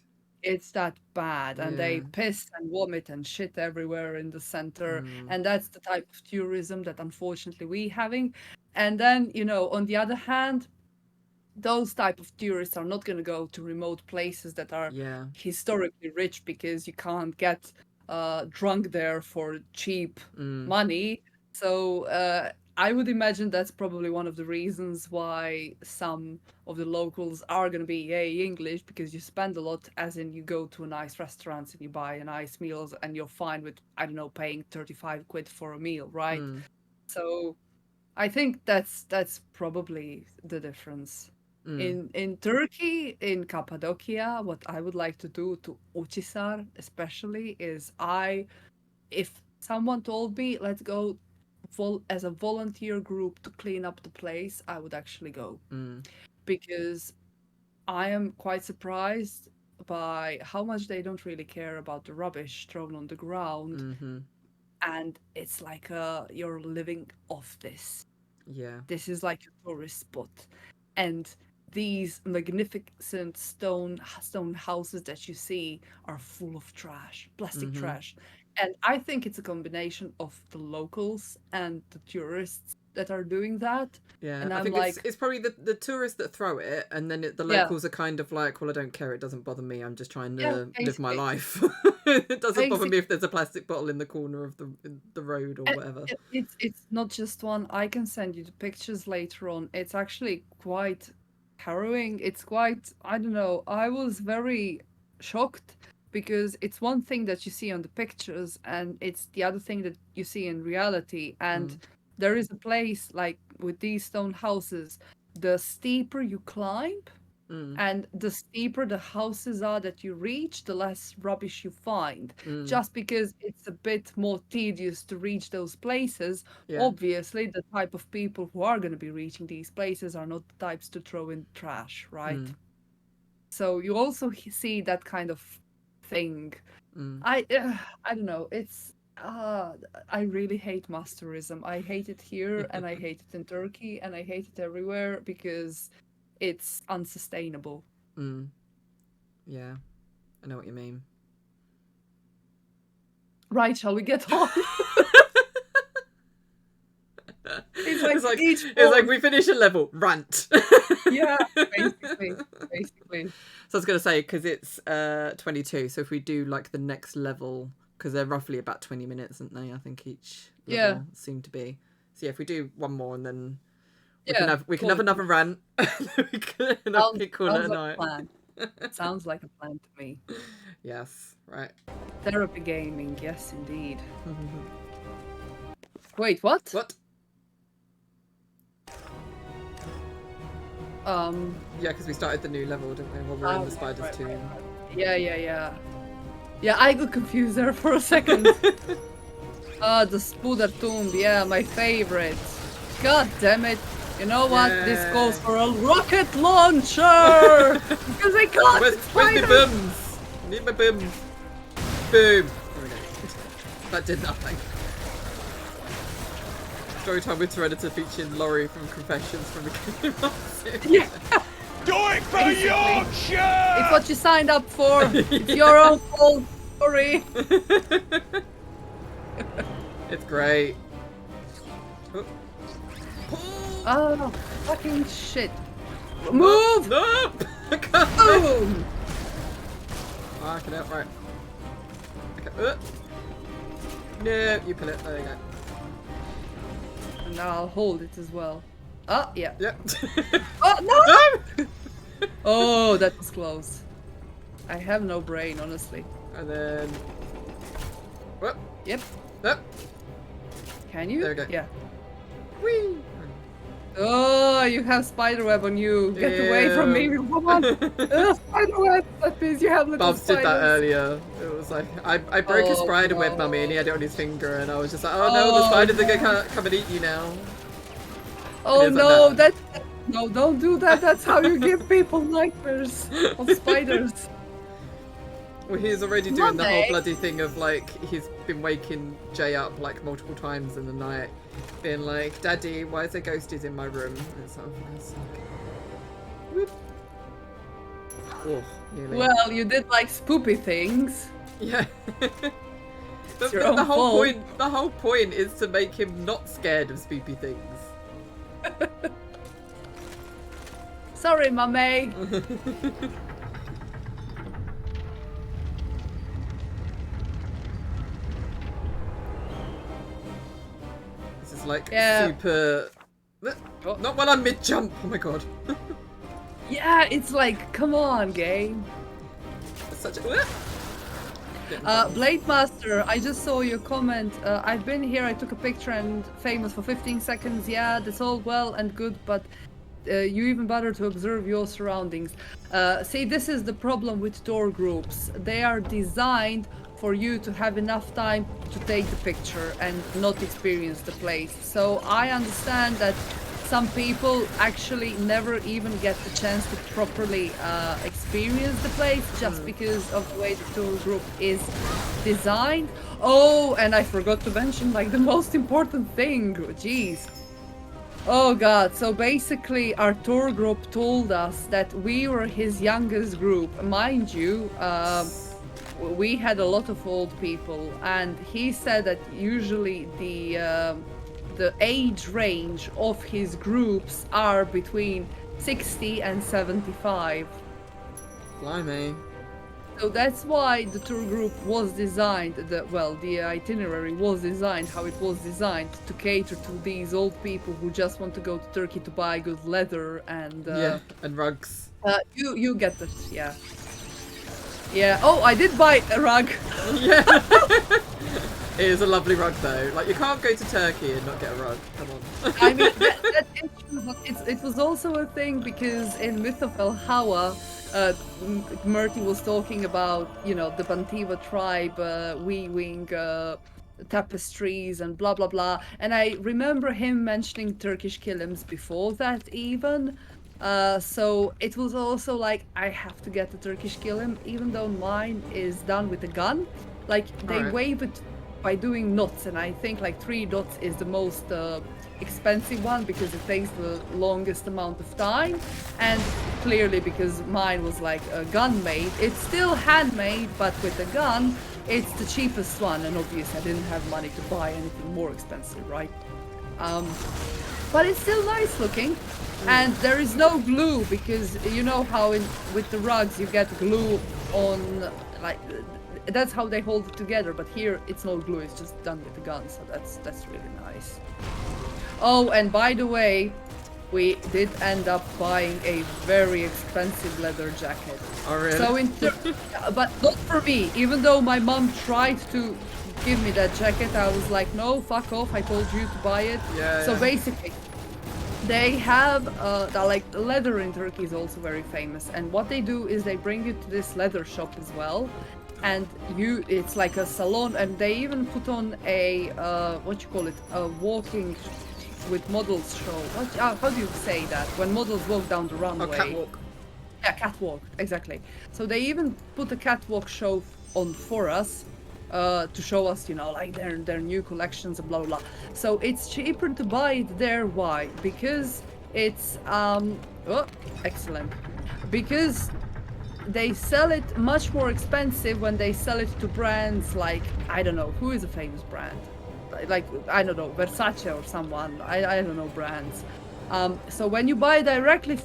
It's that bad, and they piss and vomit and shit everywhere in the center, and that's the type of tourism that unfortunately we having. And then on the other hand, those type of tourists are not going to go to remote places that are historically rich, because you can't get drunk there for cheap money. So I would imagine that's probably one of the reasons why some of the locals are going to be English, because you spend a lot, as in you go to a nice restaurant and you buy a nice meals and you're fine with, I don't know, paying 35 quid for a meal, right? So I think that's probably the difference. In Turkey, in Cappadocia, what I would like to do to Uçhisar especially is if someone told me, let's go as a volunteer group to clean up the place, I would actually go. Because I am quite surprised by how much they don't really care about the rubbish thrown on the ground. And it's like you're living off this. Yeah. This is like a tourist spot. And these magnificent stone houses that you see are full of trash, plastic trash. And I think it's a combination of the locals and the tourists that are doing that. Yeah, and I think it's probably the tourists that throw it, and then the locals are kind of like, well, I don't care, it doesn't bother me, I'm just trying to live my life. It doesn't bother me if there's a plastic bottle in the corner of the road or whatever. It's not just one. I can send you the pictures later on. It's actually quite harrowing. It's quite, I don't know, I was very shocked, because it's one thing that you see on the pictures and it's the other thing that you see in reality. And there is a place like with these stone houses, the steeper you climb and the steeper the houses are that you reach, the less rubbish you find. Just because it's a bit more tedious to reach those places. Obviously, the type of people who are going to be reaching these places are not the types to throw in trash, right? So you also see that kind of thing. I don't know. It's I really hate mass tourism. I hate it here and I hate it in Turkey and I hate it everywhere because it's unsustainable. Yeah, I know what you mean. Right, shall we get on? It's like we finish a level, rant. Yeah, basically. So I was going to say, because it's 22, so if we do like the next level, because they're roughly about 20 minutes, aren't they? I think each level seem to be. So yeah, if we do one more and then we can have another rant. We can call it a night. Sounds like a plan to me. Yes, right. Therapy gaming, yes indeed. Wait, what? What? Yeah, because we started the new level, didn't we? Well, we're in the spiders too. Right. Yeah, I got confused there for a second. The Spudertumb, yeah, my favorite. God damn it. You know what? This Yeah. calls for a rocket launcher! Because I can't Where's my spider- booms? I need my booms. Boom. There we go. That did nothing. Storytime with Serenity featuring Laurie from Confessions from the Game of Yeah, Do it for Basically. Yorkshire! it's what you signed up for. It's your own fault. Sorry. It's great. Oh. Oh, fucking shit. Move! No! I can't. Boom! Oh, I can help, right. Okay. No, you pull it. There you go. And now I'll hold it as well. Oh, yeah. Yep. Oh, no! No! Oh, that was close. I have no brain, honestly. And then. Whoop. Yep. Yep. Can you? There we go. Yeah. Whee! Oh, you have spiderweb on you. Get away from me. Ew. Come on. Spiderweb. That means you have little Bobs did that spiders. earlier. It was like I broke his Oh, spider web, no. mummy, and he had it on his finger, and I was just like, oh no, the Oh, spiders are no. gonna come and eat you now. Oh It is like no, that. no, don't do that. That's how you give people nightmares of spiders. Well, he's already doing the whole Monday. bloody thing of like he's been waking Jay up like multiple times in the night, being like, "Daddy, why is there ghosties in my room?" And it's like, whoop. Oh, nearly. Well, you did like spoopy things. Yeah. It's your The own whole fault. point. The whole point is to make him not scared of spoopy things. Sorry, mummy. This is like Yeah. super. Not when I'm mid jump. Oh my god. Yeah, it's like, come on, game. It's such a. Blade Master, I just saw your comment. I've been here, I took a picture and famous for 15 seconds. Yeah, that's all well and good, but you even bother to observe your surroundings. See, this is the problem with tour groups. They are designed for you to have enough time to take the picture and not experience the place. So I understand that some people actually never even get the chance to properly experience the place just because of the way the tour group is designed. Oh, and I forgot to mention like the most important thing. Jeez. Oh god, so basically our tour group told us that we were his youngest group. Mind you, we had a lot of old people, and he said that usually the age range of his groups are between 60 and 75. Blimey. So that's why the tour group was designed, the itinerary was designed how it was designed to cater to these old people who just want to go to Turkey to buy good leather and Yeah, and rugs. you get it, yeah. Yeah, oh, I did buy a rug. Yeah. It is a lovely rug though. Like you can't go to Turkey and not get a rug. Come on. I mean, that is true, but it was also a thing because in Myth of El Hawa, Murty was talking about, you know, the Bantiva tribe weaving tapestries and blah blah blah. And I remember him mentioning Turkish kilims before that even. So it was also like, I have to get the Turkish kilim, even though mine is done with a gun. Like they Alright. wave it by doing knots, and I think like 3 dots is the most expensive one because it takes the longest amount of time, and clearly because mine was like a gun made, it's still handmade, but with a gun it's the cheapest one, and obviously I didn't have money to buy anything more expensive, right? But it's still nice looking, and there is no glue because you know how with the rugs you get glue on, like that's how they hold it together, but here it's no glue, it's just done with the gun, so that's really nice. Oh, and by the way, we did end up buying a very expensive leather jacket. Oh really? So but not for me, even though my mom tried to give me that jacket, I was like, no, fuck off, I told you to buy it. Yeah, So yeah. basically, they have like the leather in Turkey is also very famous, and what they do is they bring you to this leather shop as well, and it's like a salon, and they even put on a what you call it, a walking with models show. How do you say that when models walk down the runway? Catwalk. Yeah, catwalk, exactly. So they even put a catwalk show on for us to show us, you know, like their new collections and blah blah blah. So it's cheaper to buy it there. Why? Because it's excellent. Because they sell it much more expensive when they sell it to brands like, I don't know, who is a famous brand? Like, I don't know, Versace or someone. I don't know brands. So when you buy directly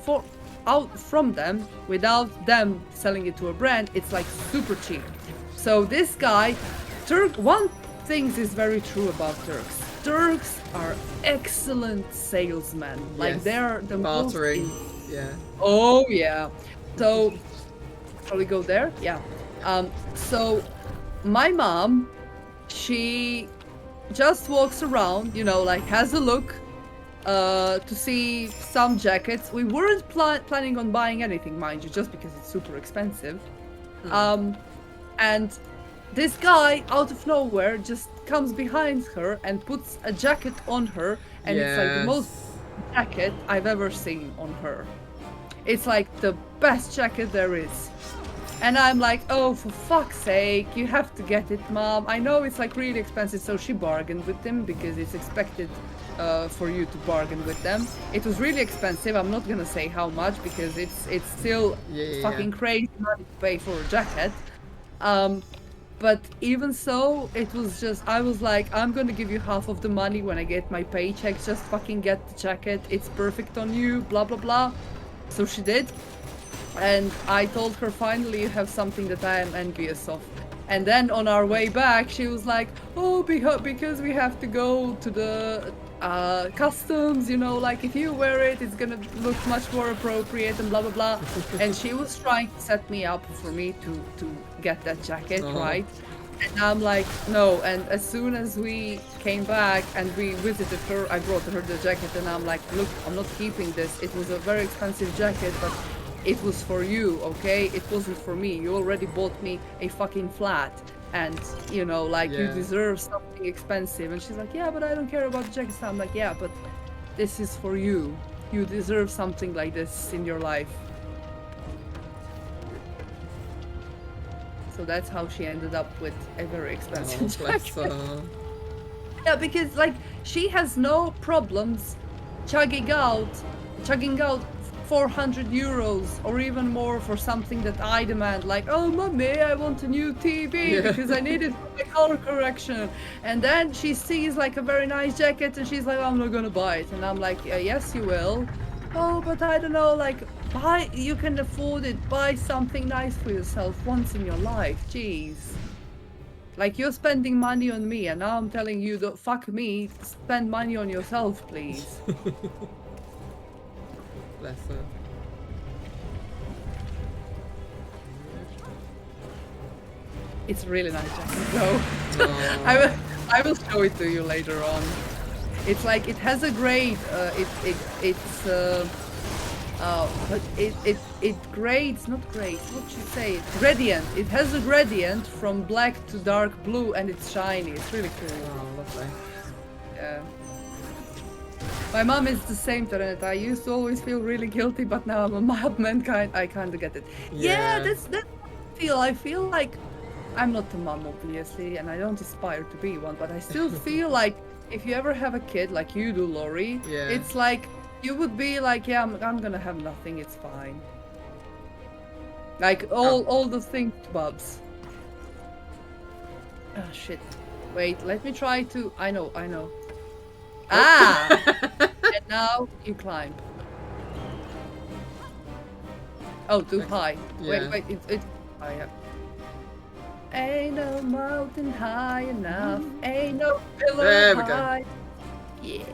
out from them without them selling it to a brand, it's like super cheap. So this guy, one thing is very true about Turks. Turks are excellent salesmen. Like Yes. they're the bartering. most. Yeah. Oh yeah. So shall we go there? Yeah. So my mom, she just walks around, you know, like has a look to see some jackets. We weren't planning on buying anything, mind you, just because it's super expensive. And this guy out of nowhere just comes behind her and puts a jacket on her, and it's like the most jacket I've ever seen on her. It's like the best jacket there is. And I'm like, oh, for fuck's sake, you have to get it, Mom. I know it's like really expensive. So she bargained with them because it's expected for you to bargain with them. It was really expensive. I'm not gonna say how much because it's still fucking crazy money to pay for a jacket. But even so, it was just, I was like, I'm gonna give you half of the money when I get my paycheck. Just fucking get the jacket. It's perfect on you, blah, blah, blah. So she did. And I told her, finally you have something that I am envious of. And then on our way back, she was like, oh, because we have to go to the customs, you know, like if you wear it, it's gonna look much more appropriate and blah, blah, blah. And she was trying to set me up for me to get that jacket, right? And I'm like, no. And as soon as we came back and we visited her, I brought her the jacket and I'm like, look, I'm not keeping this. It was a very expensive jacket, but it was for you, okay? It wasn't for me. You already bought me a fucking flat. And, you know, like, you deserve something expensive. And she's like, yeah, but I don't care about the jacket. So I'm like, yeah, but this is for you. You deserve something like this in your life. So that's how she ended up with a very expensive jacket. Yeah, because, like, she has no problems chugging out 400 euros or even more for something that I demand, like, oh mommy, I want a new TV because I need it for my color correction. And then she sees like a very nice jacket and she's like, I'm not gonna buy it. And I'm like, yes you will. Oh, but I don't know, like, buy, you can afford it, buy something nice for yourself once in your life. Jeez, like, you're spending money on me and now I'm telling you, don't fuck me, spend money on yourself, please. Bless her. It's a really nice jacket though. I will show it to you later on. It's like, it has a grade, but it grades, not grades, what should you say? Gradient. It has a gradient from black to dark blue and it's shiny. It's really cool. Oh, lovely. Yeah. My mom is the same, Taraneta. I used to always feel really guilty, but now I'm a mild mankind. I kind of get it. Yeah, that's I feel like I'm not a mom, obviously, and I don't aspire to be one, but I still feel like if you ever have a kid like you do, Lori, it's like you would be like, yeah, I'm gonna have nothing, it's fine. Like all the things, Bubs. Oh shit. Wait, let me try to. I know. Ah! And now you climb. Oh, too high. Yeah. Wait, it's higher. Ain't no mountain high enough. Ain't no pillar high. Yeah.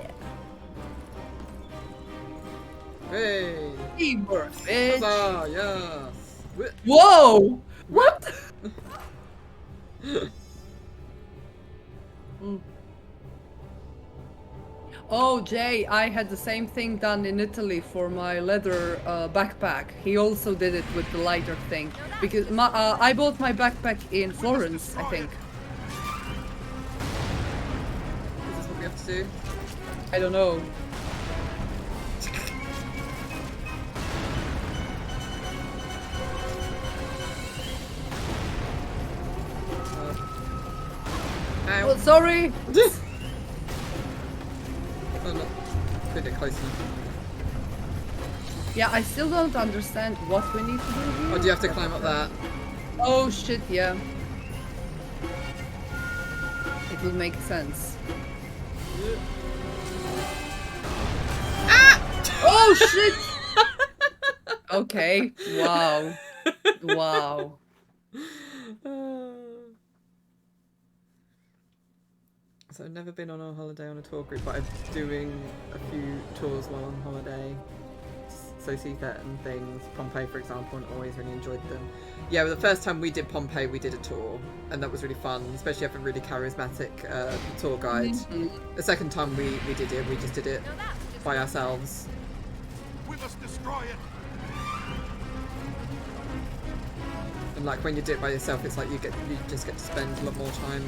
Hey. Teamwork, bitch. Huzzah, yes. Whoa! What? Oh, Jay, I had the same thing done in Italy for my leather backpack. He also did it with the lighter thing. Because I bought my backpack in Florence, I think. Is this what we have to do? I don't know. Ow. Oh, sorry! Oh, no. Could get close enough. Yeah, I still don't understand what we need to do here. Oh, do you have to climb up that? Oh shit, yeah. It would make sense. Ah! Oh shit! Okay, wow. Wow. So I've never been on a holiday on a tour group, but I'm doing a few tours while on holiday. So see certain things, Pompeii for example, and always really enjoyed them. Yeah, well, the first time we did Pompeii, we did a tour, and that was really fun, especially having a really charismatic tour guide. The second time we did it, we just did it by ourselves. We must destroy it. And like when you do it by yourself, it's like you just get to spend a lot more time.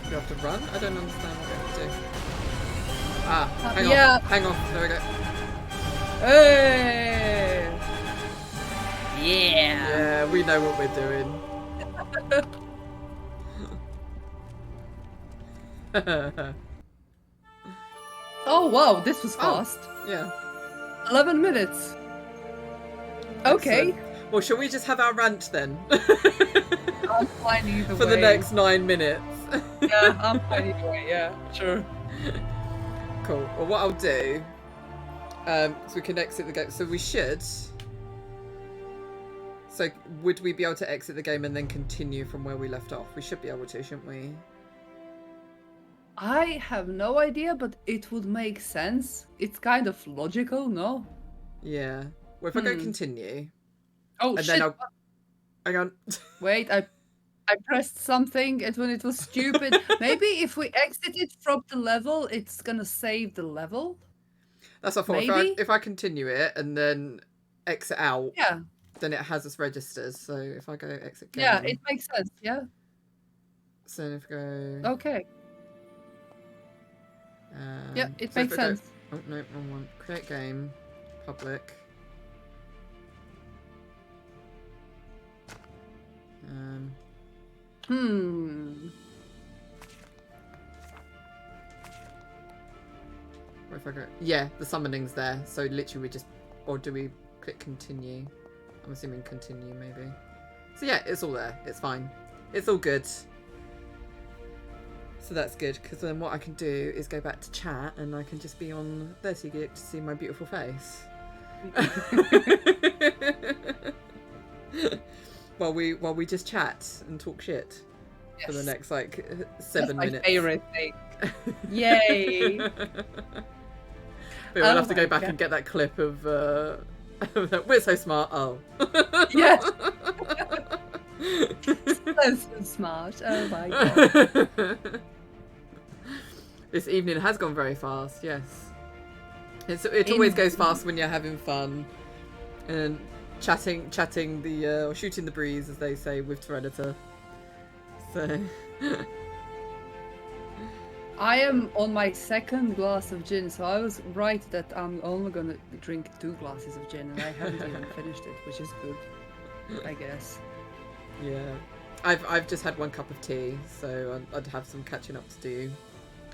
You have to run? I don't understand what we have to do. Ah, hang on, there we go. Hey! Yeah! Yeah, we know what we're doing. Oh wow, this was fast. Yeah. 11 minutes. Okay. Excellent. Well, shall we just have our rant then? I'm fine either way. For the next 9 minutes. Yeah, I'm fine either way, yeah, sure. Cool. Well, what I'll do, so we can exit the game. So we should. So would we be able to exit the game and then continue from where we left off? We should be able to, shouldn't we? I have no idea, but it would make sense. It's kind of logical, no? Yeah. Well, if I go continue. Oh and shit! then I'll. Hang on. Wait, I pressed something and when it was stupid. Maybe if we exited from the level, it's gonna save the level. That's what I thought. Maybe? If I continue it and then exit out, Yeah. then it has us registered. So if I go exit game. Yeah, it makes sense. Yeah. So if I go. Okay. Yeah, it so makes sense. Oh no, wrong one. Create game, public. Where if I go? Yeah, the summoning's there. So literally we just, or do we click continue? I'm assuming continue maybe. So yeah, it's all there. It's fine. It's all good. So that's good, because then what I can do is go back to chat and I can just be on 30 gig to see my beautiful face. while we just chat and talk shit for the next like 7 minutes. My favorite thing. Yay! But we'll have to go back and get that clip of we're so smart. Oh. Yes. So smart. Oh my god. This evening has gone very fast. Yes. It always goes fast when you're having fun and chatting the or shooting the breeze, as they say with Predator. So. I am on my second glass of gin, so I was right that I'm only gonna drink 2 glasses of gin, and I haven't even finished it, which is good, I guess. Yeah, I've just had 1 cup of tea, so I'd have some catching up to do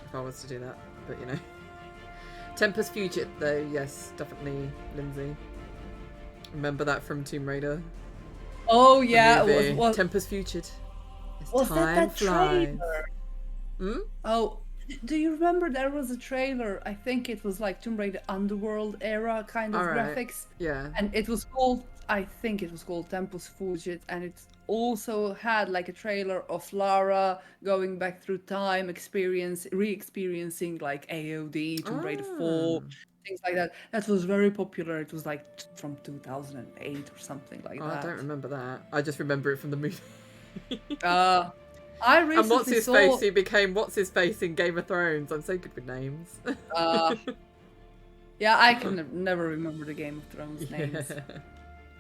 if I was to do that. But you know, Tempus Fugit though, yes, definitely, Lindsay. Remember that from Tomb Raider? Oh yeah, was Tempus Fugit. Was that flies. trailer? Hmm? Oh, do you remember there was a trailer? I think it was like Tomb Raider Underworld era kind of graphics. Yeah. And it was called, I think it was called Tempus Fugit, and it also had like a trailer of Lara going back through time, re-experiencing like AOD, Tomb Raider 4, things like that. That was very popular. It was like from 2008 or something like that. I don't remember that. I just remember it from the movie. I And what's recently his saw. face? Who became what's his face in Game of Thrones? I'm so good with names. Yeah, I can never remember the Game of Thrones names.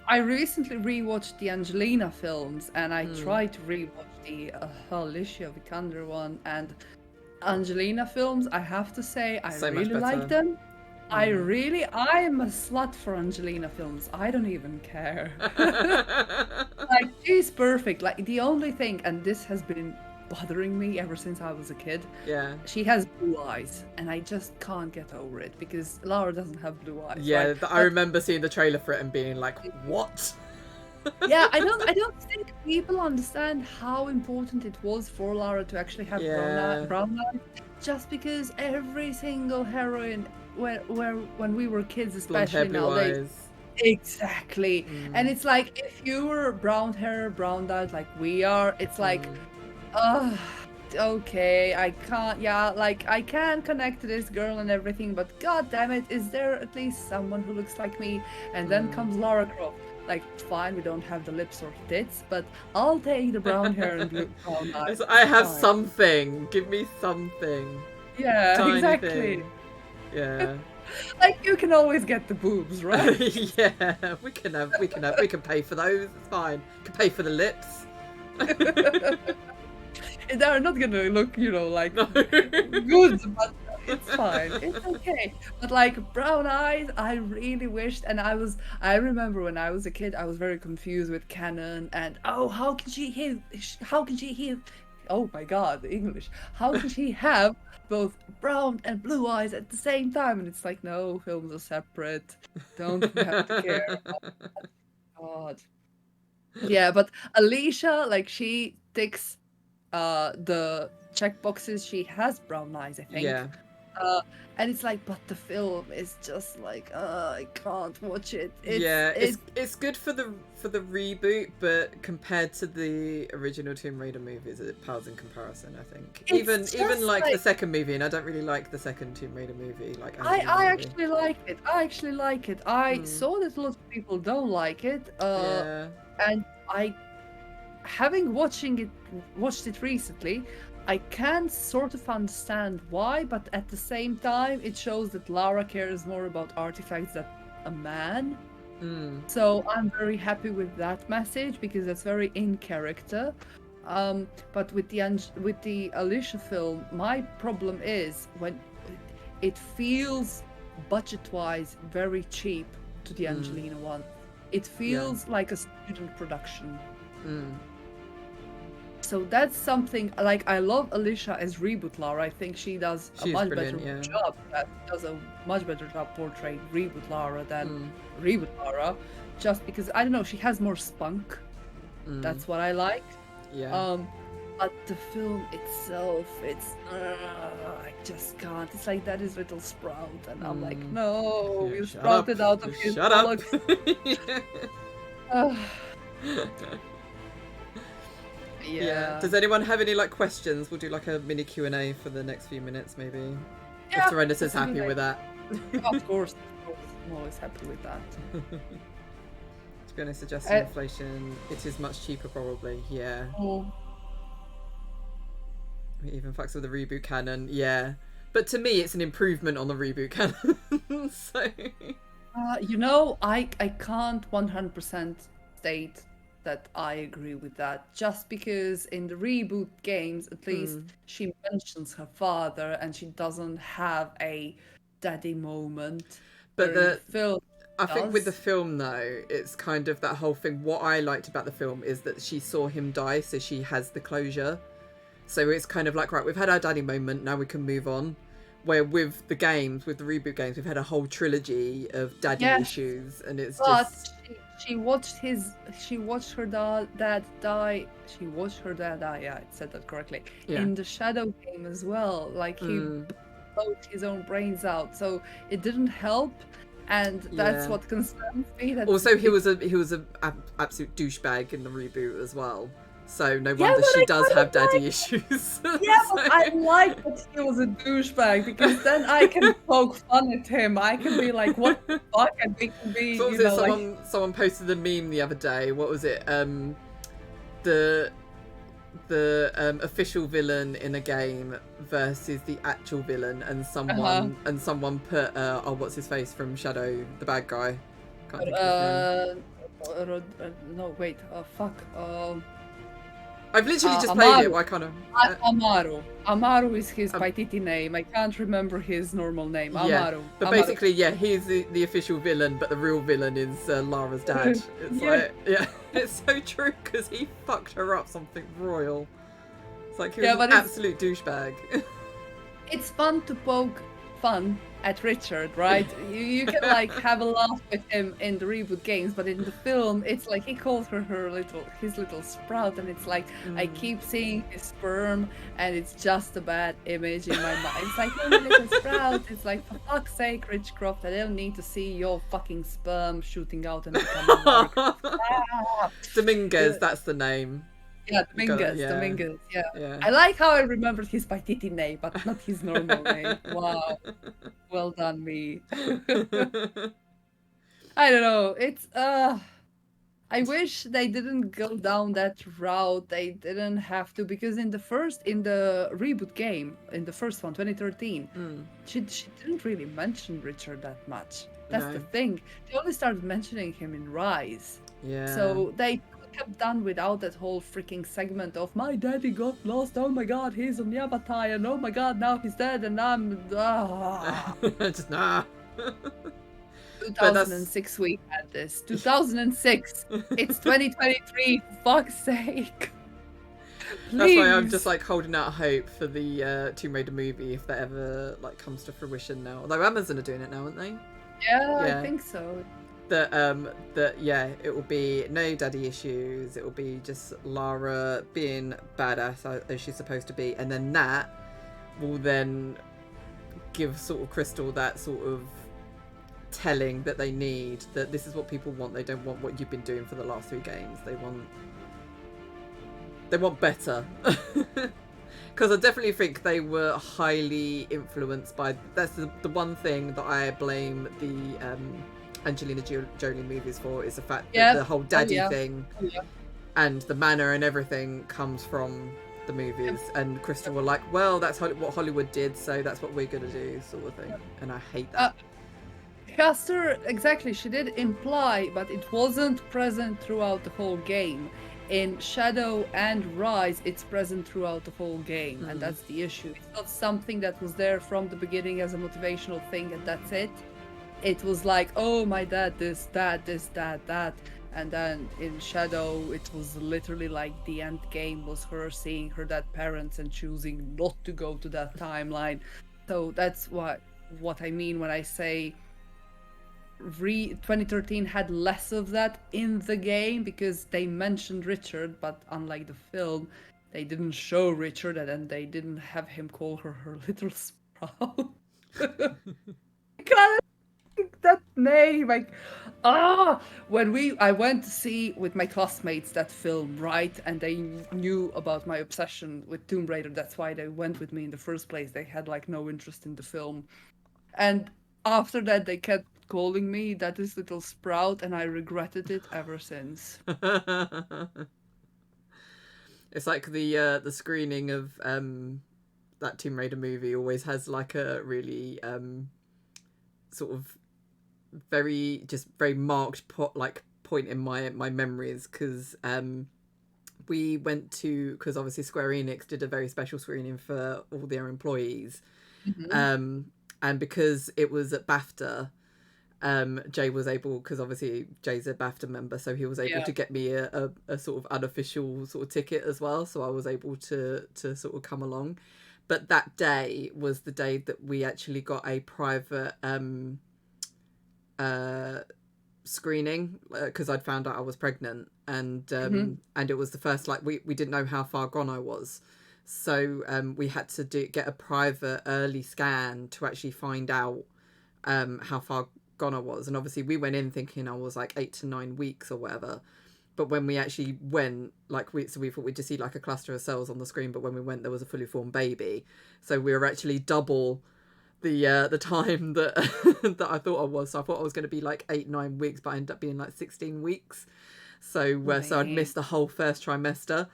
I recently rewatched the Angelina films, and I tried to rewatch the Alicia Vikander one. And Angelina films, I have to say, I So much really like better. them. I'm a slut for Angelina films. I don't even care. Like, she's perfect. Like, the only thing, and this has been bothering me ever since I was a kid, Yeah. she has blue eyes, and I just can't get over it because Lara doesn't have blue eyes. Yeah, right? I remember seeing the trailer for it and being like, what? Yeah, I don't think people understand how important it was for Lara to actually have brown eyes. Just because every single heroine, when we were kids, Blonde hair, especially blue nowadays, eyes. exactly. And it's like, if you were brown hair, brown eyes like we are, it's like, okay, I can't. Yeah, like I can connect to this girl and everything, but god damn it, is there at least someone who looks like me? And then comes Lara Croft. Like, fine, we don't have the lips or tits, but I'll take the brown hair and brown eyes. I have Fine. something. Give me something. Yeah, Tiny exactly. thing. Yeah. Like, you can always get the boobs, right? Yeah. We can pay for those. It's fine. We can pay for the lips. They're not gonna look, like No. good, but it's fine. It's okay. But like brown eyes, I really wished, and I remember when I was a kid, I was very confused with canon and how can she have, oh my god, English. How can she have both brown and blue eyes at the same time? And it's like, no, films are separate. Don't have to care about that. God. Yeah, but Alicia, like, she ticks the checkboxes. She has brown eyes, I think. Yeah. And it's like, but the film is just like, I can't watch it. It's good for the reboot, but compared to the original Tomb Raider movies, it pales in comparison. I think even like the second movie, and I don't really like the second Tomb Raider movie. Like I actually like it. I saw that a lot of people don't like it. And having watched it recently, I can sort of understand why, but at the same time, it shows that Lara cares more about artifacts than a man. So I'm very happy with that message because that's very in character. But with the Alicia film, my problem is when it feels budget-wise very cheap to the Angelina one. It feels like a student production. So that's something, like, I love Alicia as reboot Lara. I think she does a much better job. Does a much better job portraying reboot Lara than reboot Lara, just because, I don't know, she has more spunk. That's what I like. Yeah. But the film itself, I just can't. It's like, that is little Sprout, and I'm like, no, you sprouted out of his bollocks. Yeah. Does anyone have any like questions? We'll do like a mini Q&A for the next few minutes, maybe. Yeah, if Serenus is happy with that. Of course, I'm always happy with that. To be honest, suggesting inflation, it is much cheaper probably. Yeah. Even fucks with the reboot canon. Yeah. But to me, it's an improvement on the reboot canon. So. I can't 100% state that I agree with that, just because in the reboot games, at least, she mentions her father and she doesn't have a daddy moment. But I think with the does. film though, it's kind of that whole thing. What I liked about the film is that she saw him die, so she has the closure. So it's kind of like, right, we've had our daddy moment, now we can move on. Where with the games, with the reboot games, we've had a whole trilogy of daddy issues, and it's just. She watched her dad die. She watched her dad die. Yeah, I said that correctly. Yeah. In the Shadow game as well, like he blew his own brains out, so it didn't help, and that's what concerns me. That also, he was a absolute douchebag in the reboot as well. So no wonder she does have daddy issues. Yeah, but I like that he was a douchebag, because then I can poke fun at him. I can be like, what the fuck? And we can be, so someone posted a meme the other day. What was it? the official villain in a game versus the actual villain, and someone put what's his face from Shadow, the bad guy. Can't think of his name. No, wait. Fuck. I've literally just Amaru. played it. Why can't I? Amaru. Amaru is his Paititi name. I can't remember his normal name. Yeah, Amaru. but Amaru. basically, yeah, he's the official villain, but the real villain is Lara's dad. It's it's so true because he fucked her up something royal. It's like he was an absolute douchebag. It's fun to poke fun at Richard, right? You can like have a laugh with him in the reboot games, but in the film, it's like he calls her his little sprout, and it's like I keep seeing his sperm, and it's just a bad image in my mind. It's like, oh, my little sprout. It's like, for fuck's sake, Rich Croft, I don't need to see your fucking sperm shooting out and becoming Dominguez, that's the name. Yeah, Dominguez, Dominguez, yeah. I like how I remembered his Paititi name, but not his normal name. Wow. Well done, me. I don't know, it's, I wish they didn't go down that route. They didn't have to, because in the reboot game, in the first one, 2013, she didn't really mention Richard that much. That's the thing. They only started mentioning him in Rise. Yeah. So they have done without that whole freaking segment of my daddy got lost, oh my god, he's on Yabatai, and oh my god, now he's dead, and I'm just nah. 2006 we had this. 2006. It's 2023, for fuck's sake. Please. That's why I'm just like holding out hope for the Tomb Raider movie if that ever like comes to fruition now. Although Amazon are doing it now, aren't they? Yeah. I think so. That it will be no daddy issues. It will be just Lara being badass as she's supposed to be, and then that will then give sort of Crystal that sort of telling that they need, that this is what people want. They don't want what you've been doing for the last 3 games. They want better. Because I definitely think they were highly influenced by. That's the one thing that I blame the Angelina Jolie movies for, is the fact that the whole daddy thing and the manner and everything comes from the movies. And Crystal were like, well, that's what Hollywood did, so that's what we're gonna do, sort of thing. And I hate that. Caster, exactly, she did imply, but it wasn't present throughout the whole game. In Shadow and Rise, it's present throughout the whole game, and that's the issue. It's not something that was there from the beginning as a motivational thing, and that's it. It was like, oh, my dad, this, that, that. And then in Shadow, it was literally like the end game was her seeing her dead parents and choosing not to go to that timeline. So that's what I mean when I say 2013 had less of that in the game, because they mentioned Richard, but unlike the film, they didn't show Richard, and then they didn't have him call her little sprout. That name, like, when I went to see with my classmates that film, right, and they knew about my obsession with Tomb Raider, that's why they went with me in the first place. They had like no interest in the film, and after that they kept calling me that is little sprout, and I regretted it ever since. It's like the screening of that Tomb Raider movie always has like a really sort of very marked point in my memories, because we went to, because obviously Square Enix did a very special screening for all their employees, and because it was at BAFTA, Jay was able, because obviously Jay's a BAFTA member, so he was able to get me a sort of unofficial sort of ticket as well, so I was able to sort of come along. But that day was the day that we actually got a private screening, because I'd found out I was pregnant, and it was the first, like, we didn't know how far gone I was, so we had to get a private early scan to actually find out how far gone I was. And obviously we went in thinking I was like 8 to 9 weeks or whatever, but when we actually went, like, we thought we'd just see like a cluster of cells on the screen, but when we went there was a fully formed baby, so we were actually double the time that that I thought I was. So I thought I was going to be like 8-9 weeks, but I ended up being like 16 weeks. So so I'd missed the whole first trimester.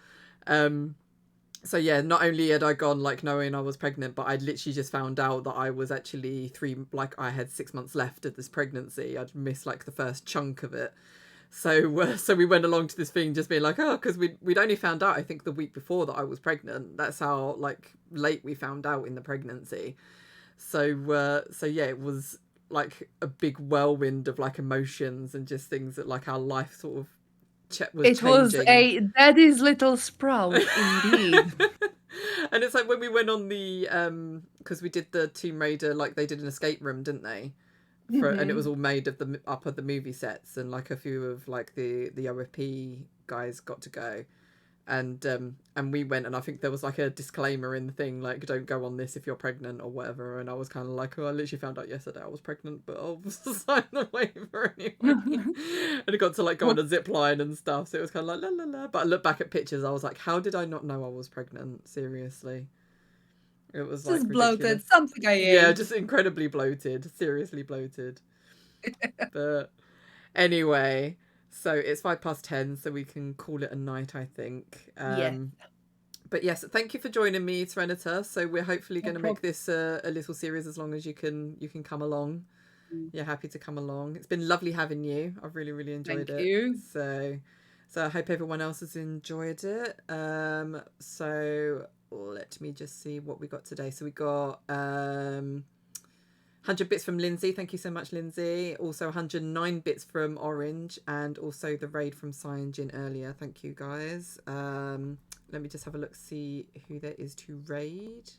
So yeah, not only had I gone like knowing I was pregnant, but I'd literally just found out that I was actually I had 6 months left of this pregnancy. I'd missed like the first chunk of it. So we went along to this thing just being like, oh, because we'd only found out, I think, the week before that I was pregnant. That's how like late we found out in the pregnancy. So yeah, it was like a big whirlwind of like emotions and just things that like our life sort of was It was changing. a daddy's little sprout, indeed. And it's like when we went on the because we did the Tomb Raider, like they did an escape room, didn't they? And it was all made of the movie sets, and like a few of like the OFP guys got to go, and we went, and I think there was like a disclaimer in the thing like, don't go on this if you're pregnant or whatever, and I was kind of like, oh, I literally found out yesterday I was pregnant, but I'll sign the waiver anyway. And it got to like go on a zip line and stuff, so it was kind of like la la la. But I looked back at pictures, I was like, how did I not know I was pregnant? Seriously. It was just like bloated, ridiculous. something I ate. Yeah, just incredibly bloated, seriously bloated. But anyway, so it's 10:05, so we can call it a night, I think. Yes. But yes, thank you for joining me, Serenita. So we're hopefully going to make this a little series as long as you can come along. You're happy to come along. It's been lovely having you. I've really, really enjoyed it. Thank you. So I hope everyone else has enjoyed it. So let me just see what we got today. So we got 100 bits from Lindsay. Thank you so much, Lindsay. Also 109 bits from Orange, and also the raid from Cyanogen earlier. Thank you, guys. Let me just have a look, see who there is to raid.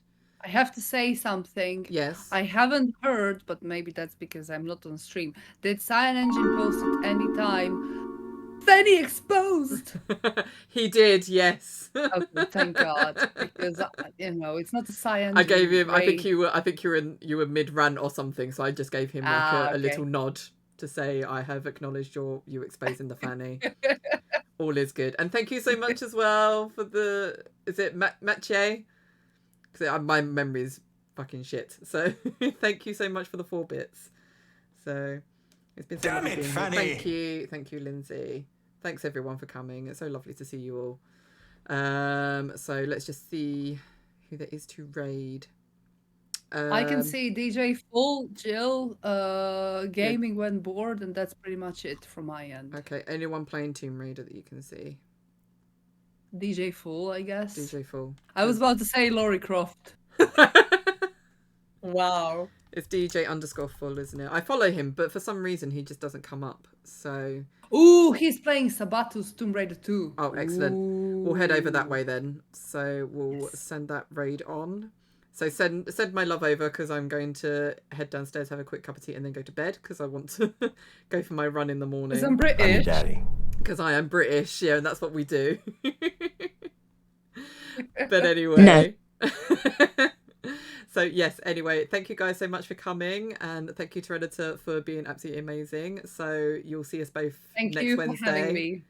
I have to say something. Yes. I haven't heard, but maybe that's because I'm not on stream. Did Cyanogen post at any time? Fanny exposed. He did, yes. Okay, thank God, because it's not a Cyanogen. I gave him. Raid. I think you were mid rant or something. So I just gave him like a little nod to say I have acknowledged you exposing the Fanny. All is good, and thank you so much as well for the. Is it Mathieu? Because my memory is fucking shit. So thank you so much for the 4 bits. So it's been so Damn lovely it, being Fanny. here. Thank you, Lindsay. Thanks everyone for coming. It's so lovely to see you all. So let's just see who there is to raid. I can see DJ Full, Jill, gaming when bored, and that's pretty much it from my end. Okay, anyone playing Tomb Raider that you can see? DJ Full, I guess. DJ Full. I was about to say Lara Croft. Wow. It's DJ_Full, isn't it? I follow him, but for some reason he just doesn't come up. So. Ooh, he's playing Sabatu's Tomb Raider 2. Oh, excellent. Ooh. We'll head over that way then. So we'll send that raid on. So send my love over, because I'm going to head downstairs, have a quick cup of tea, and then go to bed, because I want to go for my run in the morning. Because I'm British. Daddy. Because I am British, yeah, and that's what we do. But anyway. No. So yes, anyway, thank you guys so much for coming, and thank you to Redditor for being absolutely amazing. So you'll see us both next Wednesday. Thank you for having me.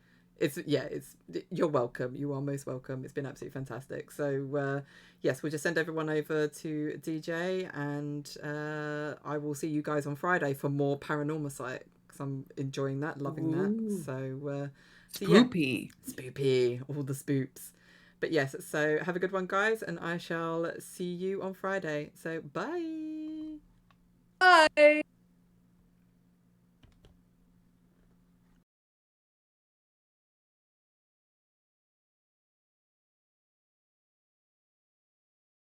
You're welcome. You are most welcome. It's been absolutely fantastic. So yes, we'll just send everyone over to DJ, and I will see you guys on Friday for more Paranormal Site, because I'm enjoying that, loving that. So Spoopy. Spoopy, all the spoops. But yes, so have a good one, guys, and I shall see you on Friday. So bye. Bye.